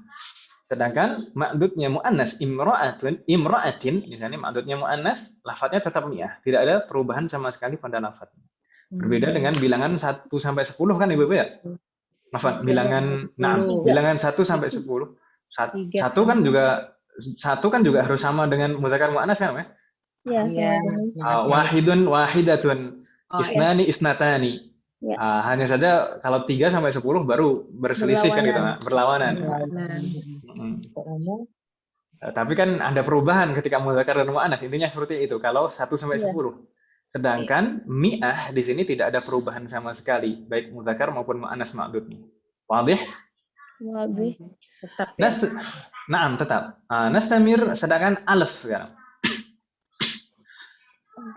Sedangkan ma'dudnya muannas imra'atin misalnya ma'dudnya muannas lafadznya tetap mi'ah. Tidak ada perubahan sama sekali pada lafadznya. Berbeda dengan bilangan 1 sampai 10 kan Ibu ya? Maaf, bilangan bilangan 1 sampai 10. Satu kan juga harus sama dengan mudzakkar muannas kan ya? Iya. Wahidun wahidatun. Isnani isnatani. Ya. Hanya saja kalau 3 sampai 10 baru berselisih kan gitu, berlawanan. Tapi kan ada perubahan ketika mudzakkar dan muannas. Intinya seperti itu. Kalau 1 sampai 10. Sedangkan mi'ah di sini tidak ada perubahan sama sekali, baik mudzakkar maupun muannas ma'dudnya. Wadih? Wadih. Tetap. Ya. Naam, tetap. Nastamir sedangkan alaf sekarang.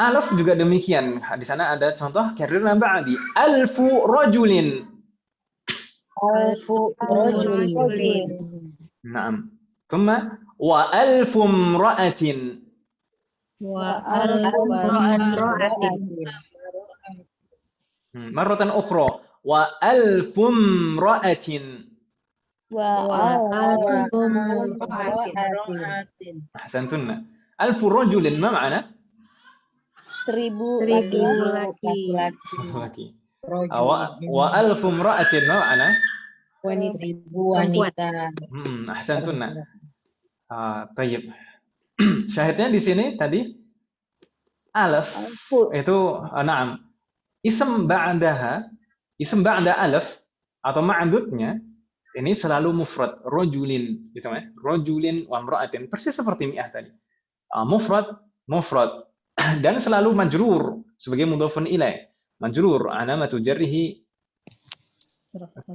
Alaf juga demikian. Di sana ada contoh karirna ba'di. Alfu rajulin. Alfu rajulin. Naam. Thumma wa alfu imra'atin. Marratan ukhra wa alfu imra'atin. Ahsantunna. Alfu rajulin ma ma'ana? 1000 laki-laki. Wa alfu imra'atin ma ma'ana? 1000 wanita. Ahsantunna. Tayyib. Syahidnya di sini tadi alaf itu na'am. Ism ba'da alaf atau ma'dudnya ini selalu mufrad, rajulin gitu ya. Rajulin wa imra'atin persis seperti mi'ah tadi. Mufrad dan selalu majrur sebagai mudhafun ilaih. Majrur alamatu jarrihi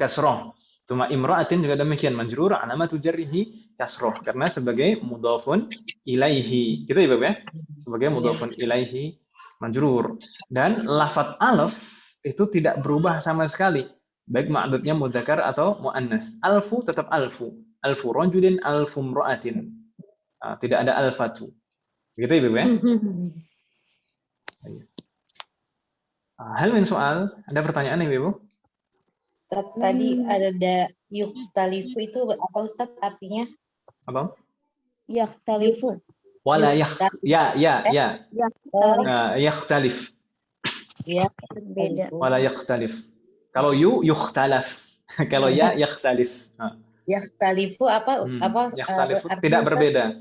kasrah. Tuma imra'atin juga demikian majrur alamatu jarrihi kasrah karena sebagai mudhafun ilaihi. Gitu ya, Bapak ya? Sebagai mudhafun ilaihi majrur. Dan lafaz alaf itu tidak berubah sama sekali. Baik ma'dudnya mudzakkar atau muannas. Alfu tetap alfu. Alfu rajulin, alfu imra'atin. Tidak ada alfatu. Gitu ya, Bapak ya? Hal min soal, ada pertanyaan nih, Ibu? Tadi ada yuktalifu itu apa Ustaz artinya? Apa? Yakhtalifu. Wala yakhtalif. Ya, Berbeda. Wala yakhtalif. Kalau yukhtalaf. Kalau yakhtalif. Yakhtalifu apa Yakhtalifu artinya, tidak berbeda.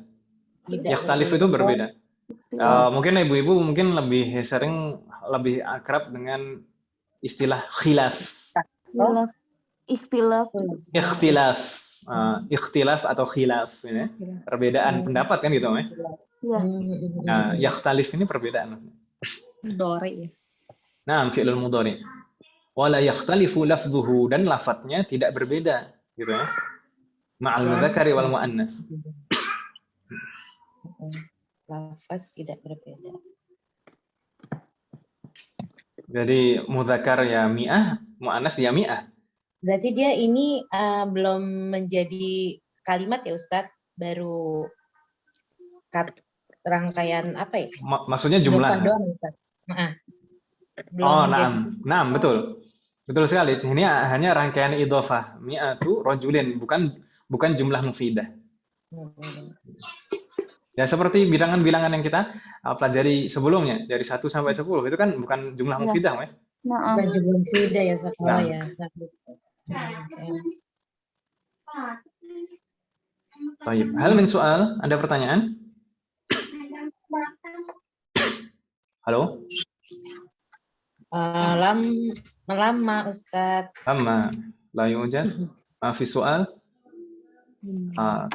Tidak Yakhtalif itu berbeda. Mungkin ibu-ibu mungkin lebih sering lebih akrab dengan istilah khilaf. Ikhtilaf atau khilaf ini perbedaan pendapat kan gitu ya. Nah, yakhtalif ini perbedaan. Mudhari ya. Nah, fi'lul mudhari. Wala yakhtalifu lafdhuhu dan lafadznya tidak berbeda gitu ya. Ma'al mudzakari wal muannas. Lafaz tidak berbeda. Jadi mudzakkar ya mi'ah, muannas ya mi'ah. Berarti dia ini belum menjadi kalimat ya Ustadz, baru rangkaian apa ya? Maksudnya jumlah. Doang, Ustadz. Nah, betul. Betul sekali. Ini hanya rangkaian idhofah. Mi'atu rajulin, bukan jumlah mufidah. Ya seperti bilangan-bilangan yang kita pelajari sebelumnya dari 1 sampai 10 itu kan bukan jumlah Ya. mufidah, ya. Nah, Bukan jumlah mufidah ya sekolah Nah. ya. Baik. Hal min soal, ada pertanyaan? Halo? Lama Ustaz. Lama. La yujad. Fi soal.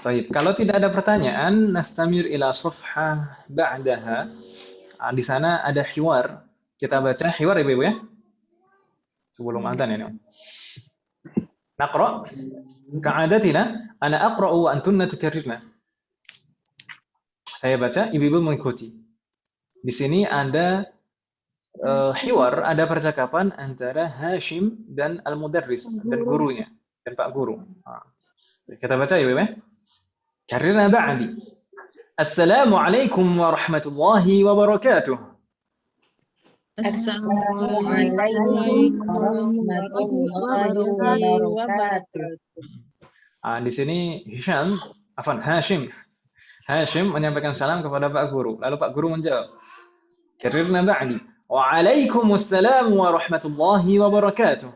Baik. Kalau tidak ada pertanyaan, nastamir ila safhah ba'daha. Di sana ada hiwar. Kita baca hiwar Ibu ya. Sebelum adzan ini. Naqra. Ka'adatina, ana aqra'u wa antunna tukarrirna. Saya baca, ibu-ibu mengikuti. Di sini ada hiwar, ada percakapan antara Hashim dan al-mudarris, dan gurunya, dan Pak Guru. Kita baca ya, Ibu. Karrirna ba'di. Assalamualaikum warahmatullahi wabarakatuh. Assalamualaikum warahmatullahi wabarakatuh. Di sini Hashim menyampaikan salam kepada Pak Guru. Lalu Pak Guru menjawab, Karrirna ba'di. Waalaikumsalam warahmatullahi wabarakatuh.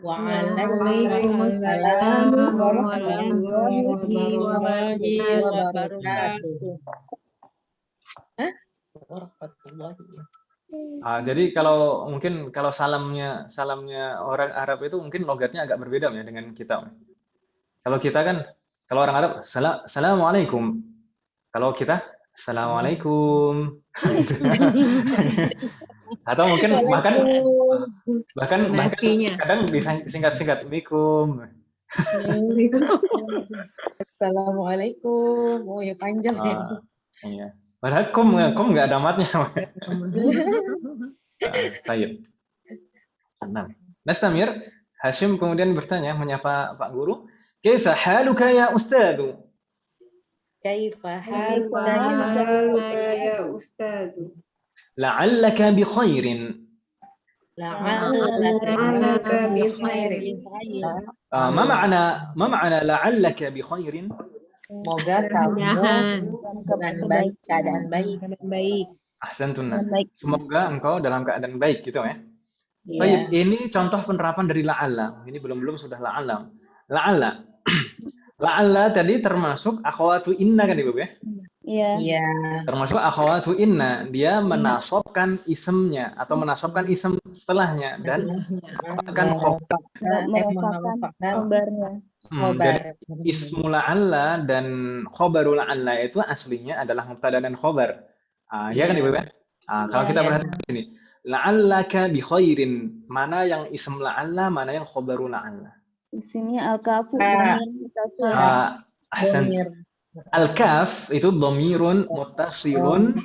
Waalaikumsalam warahmatullahi wabarakatuh. Jadi kalau salamnya orang Arab itu mungkin logatnya agak berbeda ya dengan kita. Kalau kita kan, kalau orang Arab, Assalamualaikum. Kalau kita, Assalamualaikum. Atau mungkin bahkan kadang disingkat-singkat, Assalamualaikum. Assalamualaikum. Oh ya panjang ya. Iya. Padahal kum nggak ada matnya. Tayyib. Nastamir, Hashim kemudian bertanya, menyapa Pak Guru, Kaifa haluka ya Ustadz? Kaifa haluka ya Ustadz? La'allaka bi khairin. La'allaka bi khairin. Ma ma'ana la'allaka bi khairin? Semoga kamu dengan baik, keadaan baik. Ahsantunna. Semoga engkau dalam keadaan baik gitu ya. Iya. Baik, ini contoh penerapan dari la'alla. Ini belum sudah la'alla. La'alla tadi termasuk akhwatu inna kan Ibu ya? Iya. Termasuk akhwatu inna, dia menasobkan isemnya atau menasobkan isem setelahnya dan akan khobarnya. Jadi ismu la'alla dan khobaru la'alla itu aslinya adalah mubtada dan khobar. Ya kan Ibu ya? Kalau kita perhatikan di sini, la'allaka bi khairin, mana yang ism la'alla, mana yang khobaru la'alla. Isimnya al-kafu. Ahsan. Al-kaf itu dhamirun muttasilun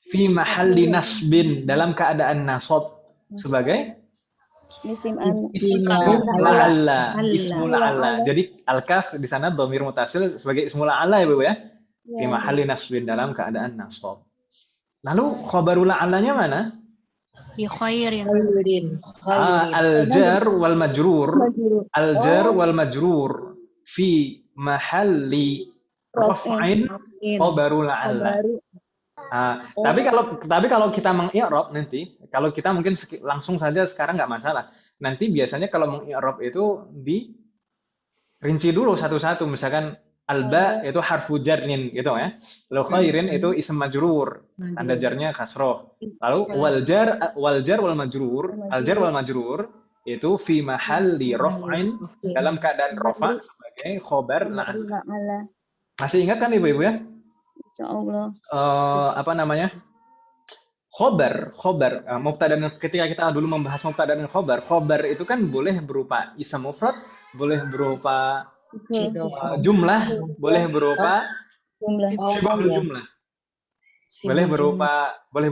fi mahalli nasbin, dalam keadaan nasab sebagai ismu la'alla. Jadi al-kaf di sana dhamir muttasil sebagai ismu la'alla ya Bu ya. Fi mahalli nasbin, dalam keadaan nasab. Lalu khabarul la'allanya mana? Bi khairin. Al-jar wal majrur. Al-jar wal majrur fi mahalli raf'in khabarul la'alla. Tapi kalau kita mengi'rab nanti, kalau kita mungkin langsung saja sekarang nggak masalah. Nanti biasanya kalau mengi'rab itu dirinci dulu satu-satu. Misalkan alba itu harfu jarnin gitu ya. Lalu khairin itu ism majrur, tanda jarnya kasroh. Lalu wal jar wal majrur, al jar wal majrur itu fi mahalli raf'in, dalam keadaan rafa sebagai khobar la'alla. Masih ingat kan Ibu-ibu ya? Insyaallah. Apa namanya? Khobar. Mubtada, ketika kita dulu membahas mubtada dan khobar itu kan boleh berupa ism mufrad, boleh berupa jumlah, boleh berupa syibhul jumlah. Boleh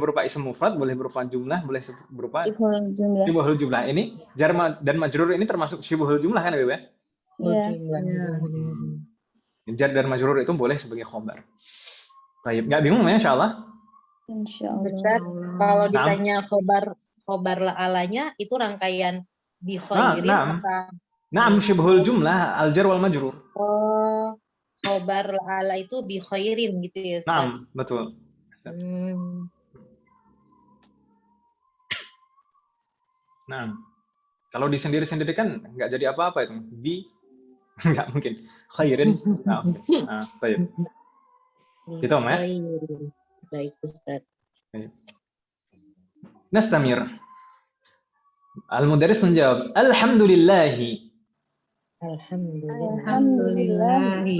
berupa ism mufrad, boleh berupa jumlah, boleh berupa syibhul jumlah. Ini jar dan majrur ini termasuk syibhul jumlah kan Ibu ya? Iya. Jar dan majrur itu boleh sebagai khobar. Baik, nggak bingung ya insyaallah? Insyaallah. Ustaz, kalau ditanya khobar la'alanya itu rangkaian bi khairin apa? Naam, syibhul jumlah al jar wal majrur. khobar ala itu bi khairin gitu ya Ustaz. Naam, betul. Nah, kalau disendiri-sendiri kan nggak jadi apa-apa itu. Nggak mungkin. Khairin. Nah, baik. Gitu, Om, ya? Baik, Ustaz. Nastamir. Al-mudarris menjawab, Alhamdulillahi. Alhamdulillahi.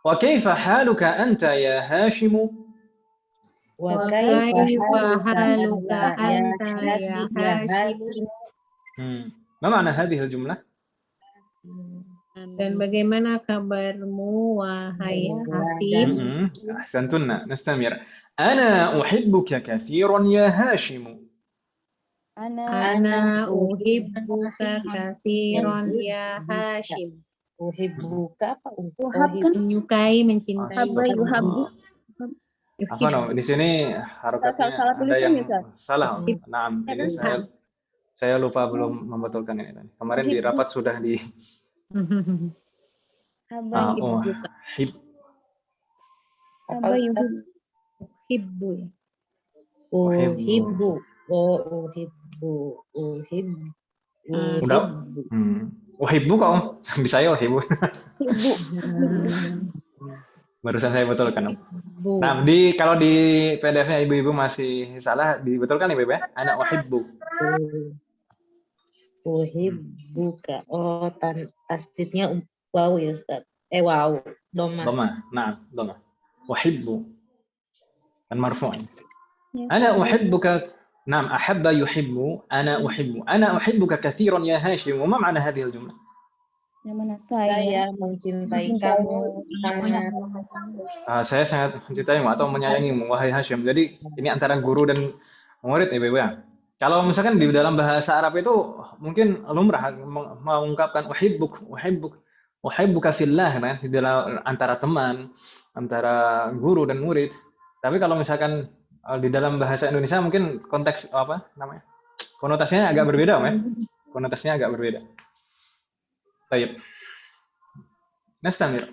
Wa kaifa haluka anta ya Hashimu? Wa kaifa haluka anta ya Hashim? Ma ma'na hadhihi al-jumlah? Dan bagaimana kabarmu wahai Hasim? Ahsantunna, nastamir. Ana uhibbuka kathiran ya Hashimu. Ana uhibbuka kathiran ya Hashim. Uhibbuka apa? Menyukai, mencintai. Apa no? Di sini harokatnya ada yang salah. Naam. Jadi saya lupa belum membetulkan ini tadi. Kemarin di rapat sudah di Udah. Uhibbu kok. Bisa ya uhibbu. Barusan saya betulkan. Nah, kalau di PDF-nya ibu-ibu masih salah, dibetulkan ibu ya. Ana uhibbu. Uhibbuka. Oh, tasdidnya waw ya Ustaz. Waw, doma. Nah, doma. Uhibbu. Kan marfu'. Ana uhibbuka. Naam, ahabba yuhibbu, ana uhibbu. Ana uhibbuka kathiran ya Hashim. Ma ma'na hadhihi al-jumlah? Yang mana Saya mencintai kamu sangat. Saya sangat mencintaimu atau menyayangimu, wahai Hashim. Jadi ini antara guru dan murid ya, ya. Kalau misalkan di dalam bahasa Arab itu mungkin lumrah mengungkapkan uhibbuka fillah, kan, di dalam antara teman, antara guru dan murid. Tapi kalau misalkan di dalam bahasa Indonesia mungkin konteks konotasinya agak berbeda, ya. Konotasinya agak berbeda. Baik. Nastamir.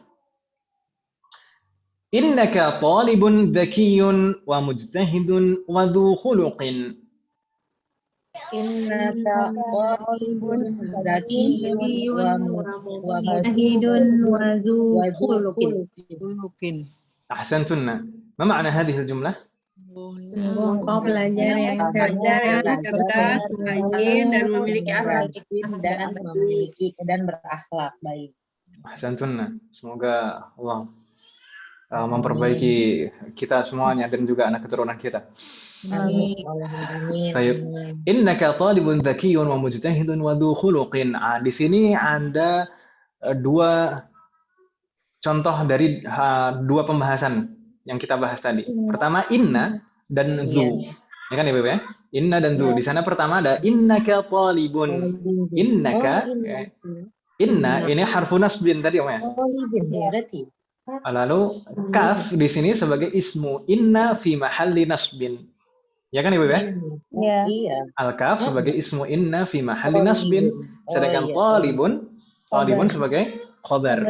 Innaka talibun dhakiyyun wa mujtahidun wa dhu khuluqin. Innaka talibun dhakiyyun wa mujtahidun wa dhu khuluqin. Ahsantunna. Ma ma'na hadhihi al-jumlah? Engkau pelajar yang cerdas, rajin, dan memiliki akhlak dan berakhlak baik. Ahsantunna. Semoga Allah memperbaiki kita semuanya dan juga anak keturunan kita. Amin. Baik. Innaka talibun dhakiyyun wa mujtahidun wa dhu khuluqin. Di sini ada dua contoh dari dua pembahasan yang kita bahas tadi. Pertama inna dan dhu. Ya kan Ibu ya? Inna dan dhu. Di sana pertama ada innaka talibun. Innaka inna ini harfu nasbin tadi Om ya. Berarti. Lalu kaf di sini sebagai ismu inna fi mahalli nasbin. Ya kan Ibu ya? Iya. Al-kaf sebagai ismu inna fi mahalli nasbin. Sedangkan talibun sebagai khabar.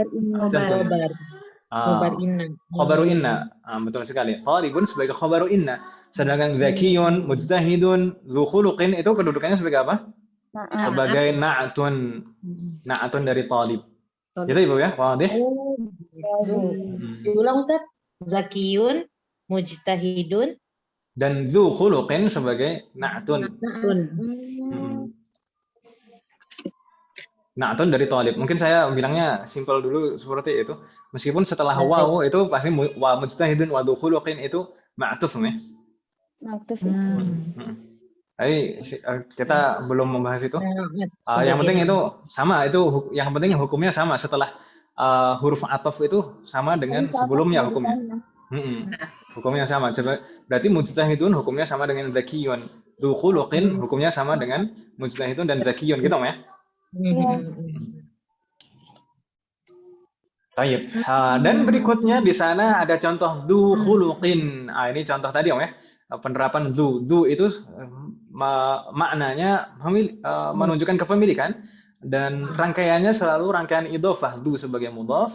Khabaru inna. Betul sekali. Talibun sebagai khabaru inna. Sedangkan dhakiyyun, mujtahidun, dzu khuluqin itu kedudukannya sebagai apa? Sebagai na'atun dari talib. Gitu Ibu ya? Wadih? Diulang Ustaz. Zakiyun, mujtahidun, dan dzu khuluqin sebagai na'atun. Na'atun dari talib. Mungkin saya bilangnya simpel dulu seperti itu. Meskipun setelah waw itu pasti wa mujtahidun wa dzu khuluqin itu ma'tuf ya. Ma'tuf. Tapi kita belum membahas itu. Yang penting itu sama, itu yang penting hukumnya sama setelah huruf ataf itu sama dengan sebelumnya hukumnya. Hukumnya sama. Berarti mujtahidun hukumnya sama dengan dhakiyyun. Dzu khuluqin hukumnya sama dengan mujtahidun dan dhakiyyun gitu ya. Baik. Dan berikutnya di sana ada contoh dzu khuluqin. Ini contoh tadi Om ya. Penerapan dzu itu maknanya menunjukkan kepemilikan. dan rangkaiannya selalu rangkaian idhofah, dzu sebagai mudhaf,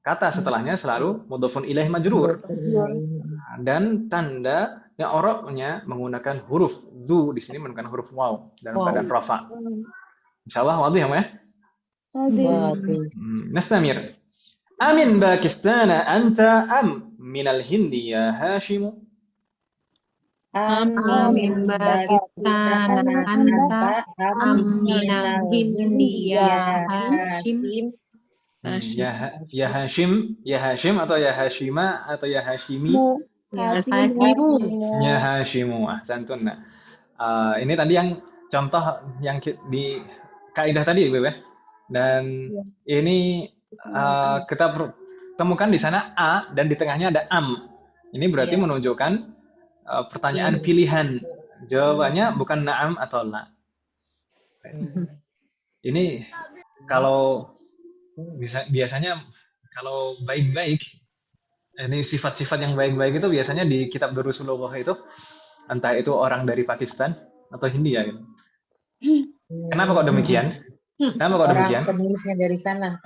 kata setelahnya selalu mudhafun ilaih majrur, dan tanda yang i'rabnya menggunakan huruf dzu di sini menggunakan huruf waw dalam keadaan rafa. Insyaallah wadih ya, Nastamir. Amin Pakistan anta am minal Hindi ya Hashim? Amin Pakistan anta am minal Hindi ya Hashim. Ya Hashim atau ya Hashima atau ya Hashimi? Ya Hashimu. Ahsantun. Ini tadi yang contoh yang di kaidah tadi, Ibu ya. Dan ini kita temukan di sana a dan di tengahnya ada am. Ini berarti menunjukkan pertanyaan pilihan. Jawabannya bukan na'am atau la. Ini kalau biasanya kalau baik-baik, ini sifat-sifat yang baik-baik itu biasanya di kitab Durusul Lughah itu, entah itu orang dari Pakistan atau Hindia. Gitu. Kenapa kok demikian? Orang penulisnya dari sana.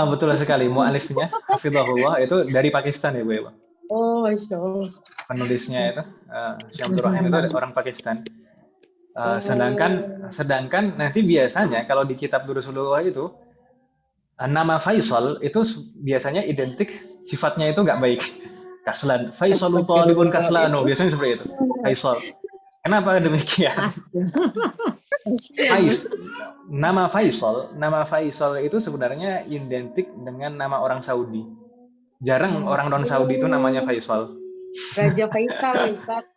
Betul sekali. Mu'alifnya, hafizahullah, itu dari Pakistan ya, Bu. Ya, oh, Masya Allah. Penulisnya itu, Syekh Abdul Rahim itu orang Pakistan. Sedangkan nanti biasanya kalau di kitab Durusul Lughah itu, nama Faisal itu biasanya identik sifatnya itu nggak baik. Kaslan. Faisalu talibun kaslanu. Biasanya seperti itu. Faisal. Kenapa demikian? Nama Faisal itu sebenarnya identik dengan nama orang Saudi. Jarang orang non Saudi itu namanya Faisal. Raja Faisal, Ustaz.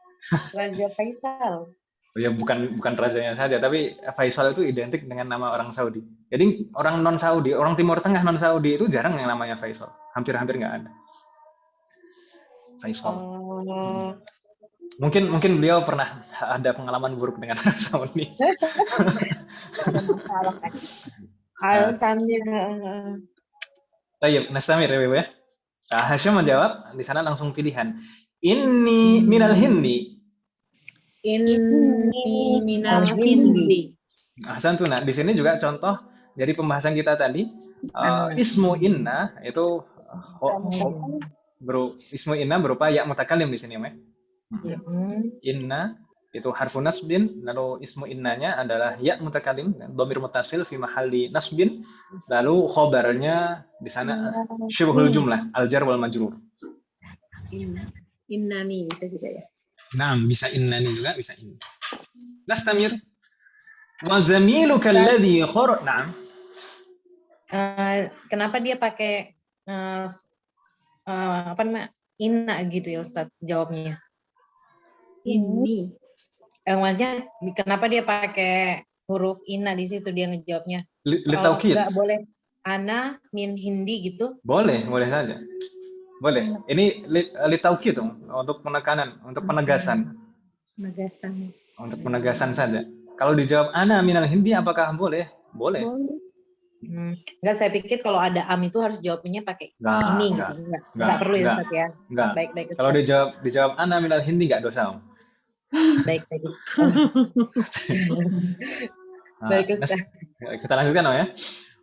Raja Faisal. Oh ya, bukan rajanya saja, tapi Faisal itu identik dengan nama orang Saudi. Jadi orang non Saudi, orang Timur Tengah non Saudi itu jarang yang namanya Faisal. Hampir-hampir nggak ada. Faisal. Mungkin beliau pernah ada pengalaman buruk dengan orang Saudi. Alasannya. Baik, Nastamir ya, Bu ya. Hashim menjawab di sana langsung pilihan. Inni minal Hindi. Inni minal Hindi. Ahsantuna. Di sini juga contoh dari pembahasan kita tadi. Ismu inna itu ismu inna berupa ya mutakallim di sini, ya. Inna itu harfu nasbin, lalu ismu innanya adalah ya mutakallim, dhamir muttasil fi mahalli nasbin, lalu khobarnya di sana syibhul jumlah, al-jar wal majrur. Innani bisa juga ya. Naam, bisa innani juga, bisa ini. Nastamir. Wa zamiluka alladhi Naam. Kenapa dia pakai apa namanya? Inna gitu ya, Ustaz, jawabnya. Ini. Maksudnya kenapa dia pakai huruf inna di situ dia ngejawabnya? Kalau Litaukid. nggak boleh ana min Hindi gitu? Boleh saja. Boleh. Ini litaukid untuk penekanan, untuk penegasan. Untuk penegasan saja. Kalau dijawab ana minal Hindi apakah boleh? Boleh. Enggak, saya pikir kalau ada am itu harus jawabnya pakai ini gitu. Enggak perlu ya, Ustaz ya. Enggak. Baik, Ustaz. Kalau dijawab ana minal Hindi enggak dosa. Baik. Baik, Ustaz. Kita lanjutkan ya.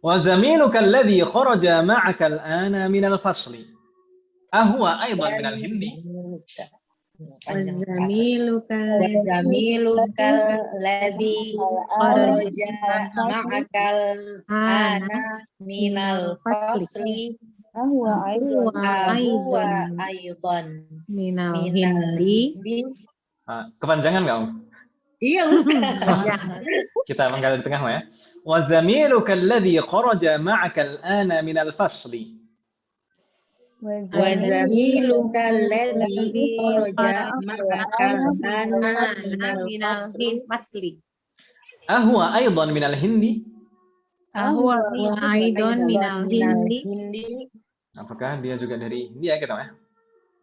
Wa zamiluka alladhi kharaja ma'aka al-ana min al-fasli. Ahwa aidan min al-Hindi. Wazamiluka alladhi kharaja ma'akal ana minal fasli ahwa aidan minal Hindi. Kepanjangan nggak, Om? Iya, Ustaz. Kita menggali di tengah ya. Wazamiluka alladhi kharaja ma'aka al-ana minal fasli. Wazamiluka alladhi kharaja ma'akal ana minal fasli. Ahwa aidan minal Hindi. Ahwa aidan minal Hindi. Apakah dia juga dari India kita ya?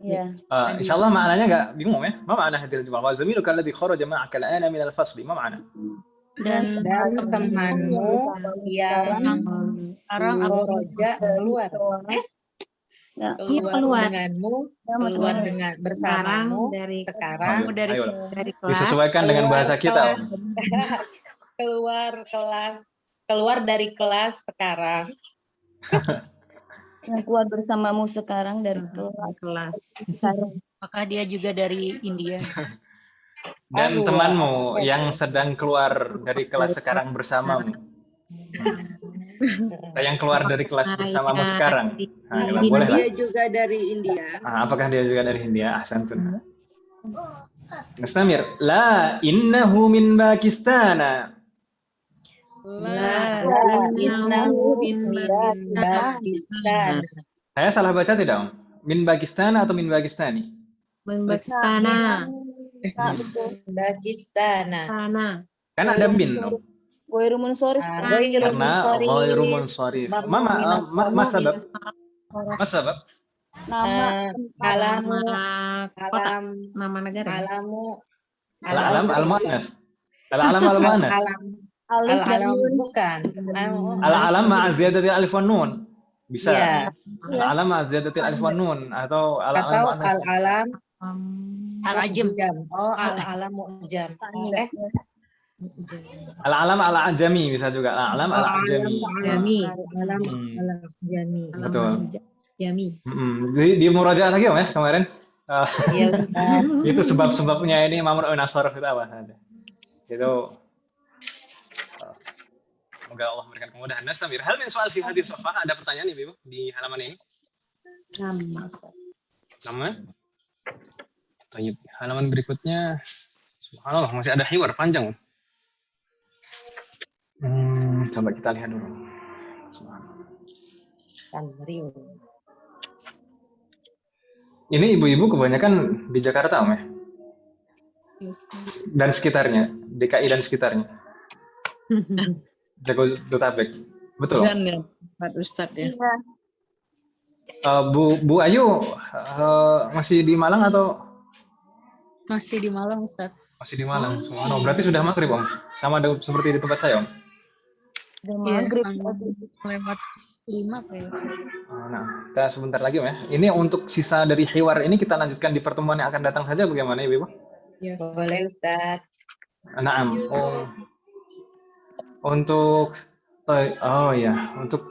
Iya. Insyaallah maknanya nggak bingung ya. Ma makna hadil jumal? Wazamiluka alladhi kharaja ma'aka al-ana minal fasli. Ma makna? Dan temanmu yang kharaja keluar. Keluar dengan bersamamu sekarang dari kelas. Disesuaikan dengan bahasa kita. Keluar kelas keluar dari kelas sekarang. Yang keluar bersamamu sekarang dari kelas. sekarang. Apakah dia juga dari India? Dan Aduh, temanmu aku yang sedang keluar dari kelas sekarang bersamamu. Yang keluar dari kelas bersamamu sekarang. Nah, ya, boleh lah. Dia juga dari India. Apakah dia juga dari India? Ahsantun. Nastamir. La innahu min Pakistan. La innahu min Pakistan. Saya salah baca tidak, Om? Min Pakistan atau min Pakistani? Membakstana. Pakistan. Kan ada min, Om. Ghairu munsharif. Karena ghairu munsharif. Mas sabab? Nama Alamu, Kota. Nama negara. alamu, Al-alam al-mu'annas. Al-alam al-mu'annas. alif dan Al-alam nun. bukan. Al-alam ma'a ziyadatil alif wan nun. Bisa. Iya. Al-alam ma'a ziyadatil alif wan nun atau Atau al-alam al-alam Al-ajam. mu'jam. Oh, al-alam mu'jam. al-alam al-ajami bisa juga. Al-alam al-ajami. Jami. Al-alam al-jami. Betul. Jami. Di murajaah lagi, Om, ya kemarin. Iya, Ustaz. Itu sebab-sebabnya ini Mamnu Nasarif itu apa? Itu semoga Allah memberikan kemudahan. Nastamir. Hal min soal fi hadis safah, ada pertanyaan Ibu di halaman ini? Nama? Tayyib. Halaman berikutnya subhanallah masih ada hiwar panjang. Coba kita lihat dulu. Subhanallah. Tamrin. Ini ibu-ibu kebanyakan di Jakarta, Om, ya? Dan sekitarnya, DKI dan sekitarnya. Jabodetabek. Betul. Zan ya, Pak Ustadz ya. Bu Ayu masih di Malang atau Masih di Malang, Ustaz. masih di Malang? Subhanallah, berarti sudah maghrib, Om. Sama seperti di tempat saya, Om. Iya, lewat 5 kayak. Nah, kita sebentar lagi, Om, ya. Ini untuk sisa dari hiwar ini kita lanjutkan di pertemuan yang akan datang saja, bagaimana, Ibu? Boleh, Ustaz. Naam. Untuk untuk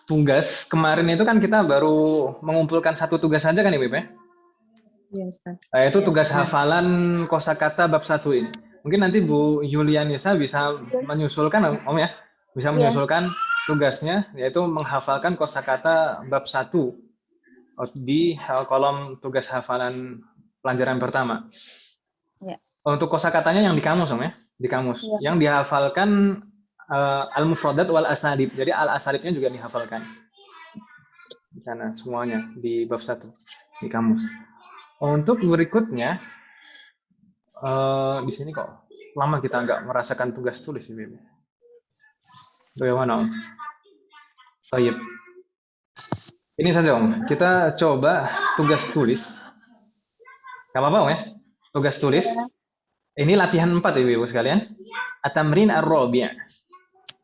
tugas kemarin itu kan kita baru mengumpulkan satu tugas saja kan, Ibu, ya? Iya, Ustaz. Itu tugas hafalan kosakata bab 1 ini. Mungkin nanti Bu Yulianisa bisa menyusulkan, Om, ya. Bisa menyusulkan tugasnya, yaitu menghafalkan kosakata bab 1 di kolom tugas hafalan pelajaran pertama. Ya. Untuk kosakatanya yang di kamus, Om, ya. Di kamus. Ya. Yang dihafalkan al-mufradat wal asadib. Jadi al-asadibnya juga dihafalkan. Di sana semuanya di bab 1 di kamus. Untuk berikutnya di sini kok lama kita nggak merasakan tugas tulis ini. Bagaimana, Om? Baik. Ini saja, Om. Kita coba tugas tulis. Gak apa-apa, Om, ya? Tugas tulis. Ini latihan 4, Ibu-ibu sekalian. At-tamrin ar-rabi'.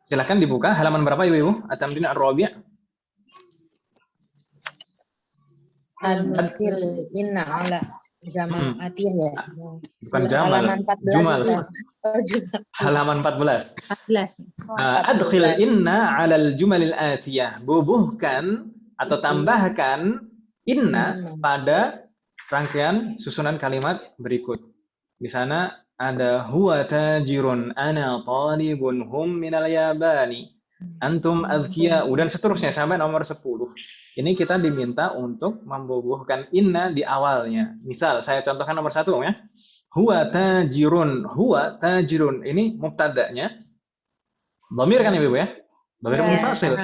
Silakan dibuka halaman berapa, Ibu-ibu? At-tamrin ar-rabi'. Al-Musil inna ala jamal atiyah ya. Bukan jamal. Halaman 14. Jumal. Oh, jumal. Halaman 14. 14. Adkhil inna 'alal jumalil atiyah. Bubuhkan atau tambahkan inna pada rangkaian susunan kalimat berikut. Di sana ada huwa tajirun ana talibun hum minal yabani antum adhkiya'u dan seterusnya sampai nomor 10. Ini kita diminta untuk membubuhkan inna di awalnya. Misal saya contohkan nomor 1, ya. Huwa tajirun. Huwa tajirun. Ini mubtada'nya. Dhamir kan, Ibu, ya? Dhamir munfasil.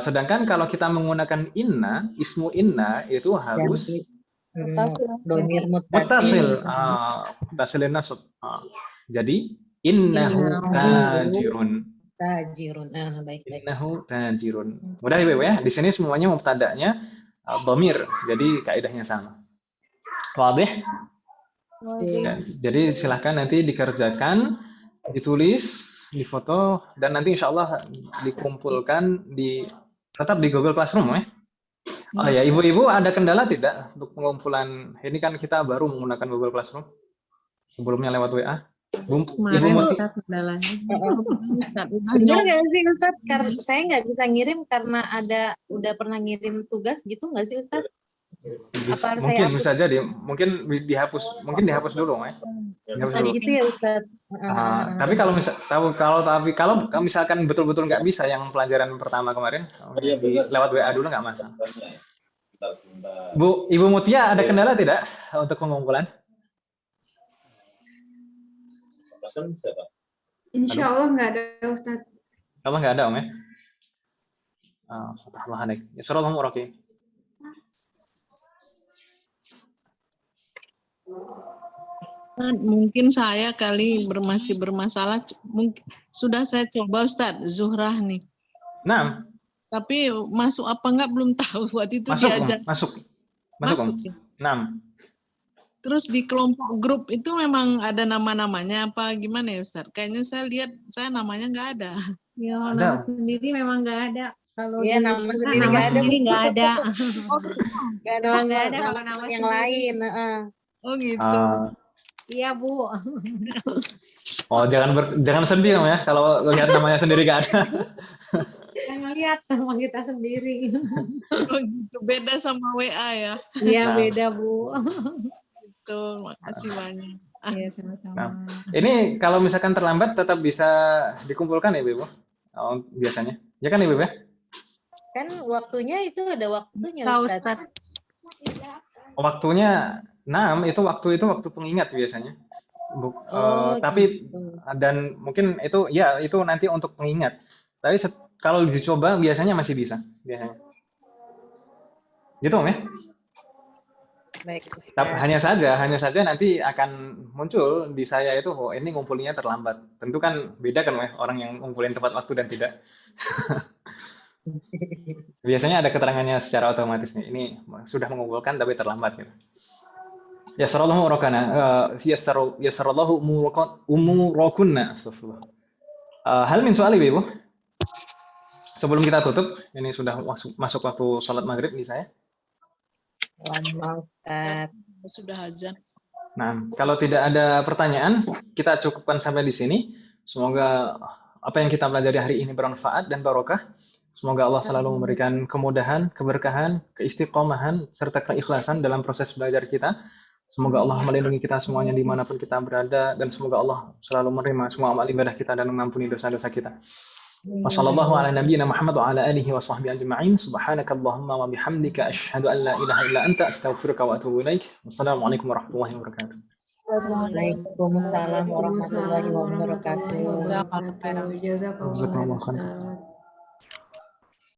Sedangkan kalau kita menggunakan inna, ismu inna itu harus Dhamir muttasil. Muttasilin nasab. Jadi innahu tajirun. Tajirun. Baik. Innahu tajirun. Mudah, Ibu, ya? Di sini semuanya mubtada'nya dhamir. Jadi kaidahnya sama. Wadih? Ya, jadi silahkan nanti dikerjakan, ditulis, difoto, dan nanti insya Allah dikumpulkan tetap di Google Classroom, ya. Oh ya, Ibu-ibu ada kendala tidak untuk pengumpulan? Ini kan kita baru menggunakan Google Classroom. Sebelumnya lewat WA. Ibu Kemarin Muti. Ustaz kendalanya. Ustaz, udah Bener nyoba. nggak sih Ustadz? Karena saya nggak bisa ngirim karena udah pernah ngirim tugas gitu nggak sih Ustadz? Apa harus saya Mungkin hapus? bisa jadi, mungkin dihapus dulu, ya. Dihapus Bisa dulu. gitu ya Ustadz? Tapi kalau misalkan betul-betul nggak bisa yang pelajaran pertama kemarin, lewat WA dulu nggak masalah. Ibu Mutia, ada kendala tidak untuk pengumpulan? Insya Allah nggak ada Ustadz. Kalau nggak ada, Om, ya. Fatahullah alaik. Yasrallahu muraki. Mungkin saya kali masih bermasalah. Mungkin sudah saya coba Ustadz Zuhrah nih. Nah, Tapi masuk apa enggak belum tahu. Waktu itu masuk, diajak Om. Masuk, masuk. Om. Ya. Nah, Terus di kelompok grup itu memang ada nama-namanya apa gimana ya Ustadz? Kayaknya saya lihat namanya nggak ada. Ya, Ada. nama sendiri memang nggak ada. Kalau Iya, di- nama nah, sendiri nama nggak ada, sendiri Bu. nggak ada. Nggak ada Nggak ada nama kalau nama teman yang sendiri. lain. Oh gitu. Iya, Bu. jangan sedih, Om, ya, kalau lihat namanya sendiri nggak ada. Jangan lihat nama kita sendiri. Oh gitu. Beda sama WA ya. Iya, Nah. beda, Bu. Tuh, makasih banyak. Iya, sama-sama. Nah. Ini kalau misalkan terlambat tetap bisa dikumpulkan ya, Ibu? Oh, biasanya. Ya kan, Ibu, ya? Kan waktunya itu ada waktunya Bisa, Ustadz. Ustadz. Waktunya 6 itu waktu pengingat biasanya. Tapi gitu. dan mungkin itu nanti untuk pengingat. Tapi kalau dicoba biasanya masih bisa biasanya. Gitu, Om, ya? Baik. Tapi hanya saja nanti akan muncul di saya itu, ini ngumpulinnya terlambat. Tentu kan beda kan, orang yang ngumpulin tepat waktu dan tidak. Biasanya ada keterangannya secara otomatis nih. Ini sudah mengumpulkan tapi terlambat gitu. Yasrallahu murakana. Yasrallahu umurakunna. Astagfirullah. Hal min soal Ibu. Sebelum kita tutup, ini sudah masuk waktu sholat maghrib nih saya. Lama Ustadz. Sudah azan. Nah, kalau tidak ada pertanyaan, kita cukupkan sampai di sini. Semoga apa yang kita pelajari hari ini bermanfaat dan barokah. Semoga Allah selalu memberikan kemudahan, keberkahan, keistiqomahan, serta keikhlasan dalam proses belajar kita. Semoga Allah melindungi kita semuanya dimanapun kita berada, dan semoga Allah selalu menerima semua amal ibadah kita dan mengampuni dosa-dosa kita. Wassallallahu ala nabiyyina Muhammad wa ala alihi wa sahbihi ajma'in. Subhanakallahumma wa bihamdika asyhadu an la ilaha illa anta astaghfiruka wa atubu ilaik. Wassalamualaikum warahmatullahi wabarakatuh. Waalaikumsalam warahmatullahi wabarakatuh. Jazakallah khairan. Jazakallahu khairan.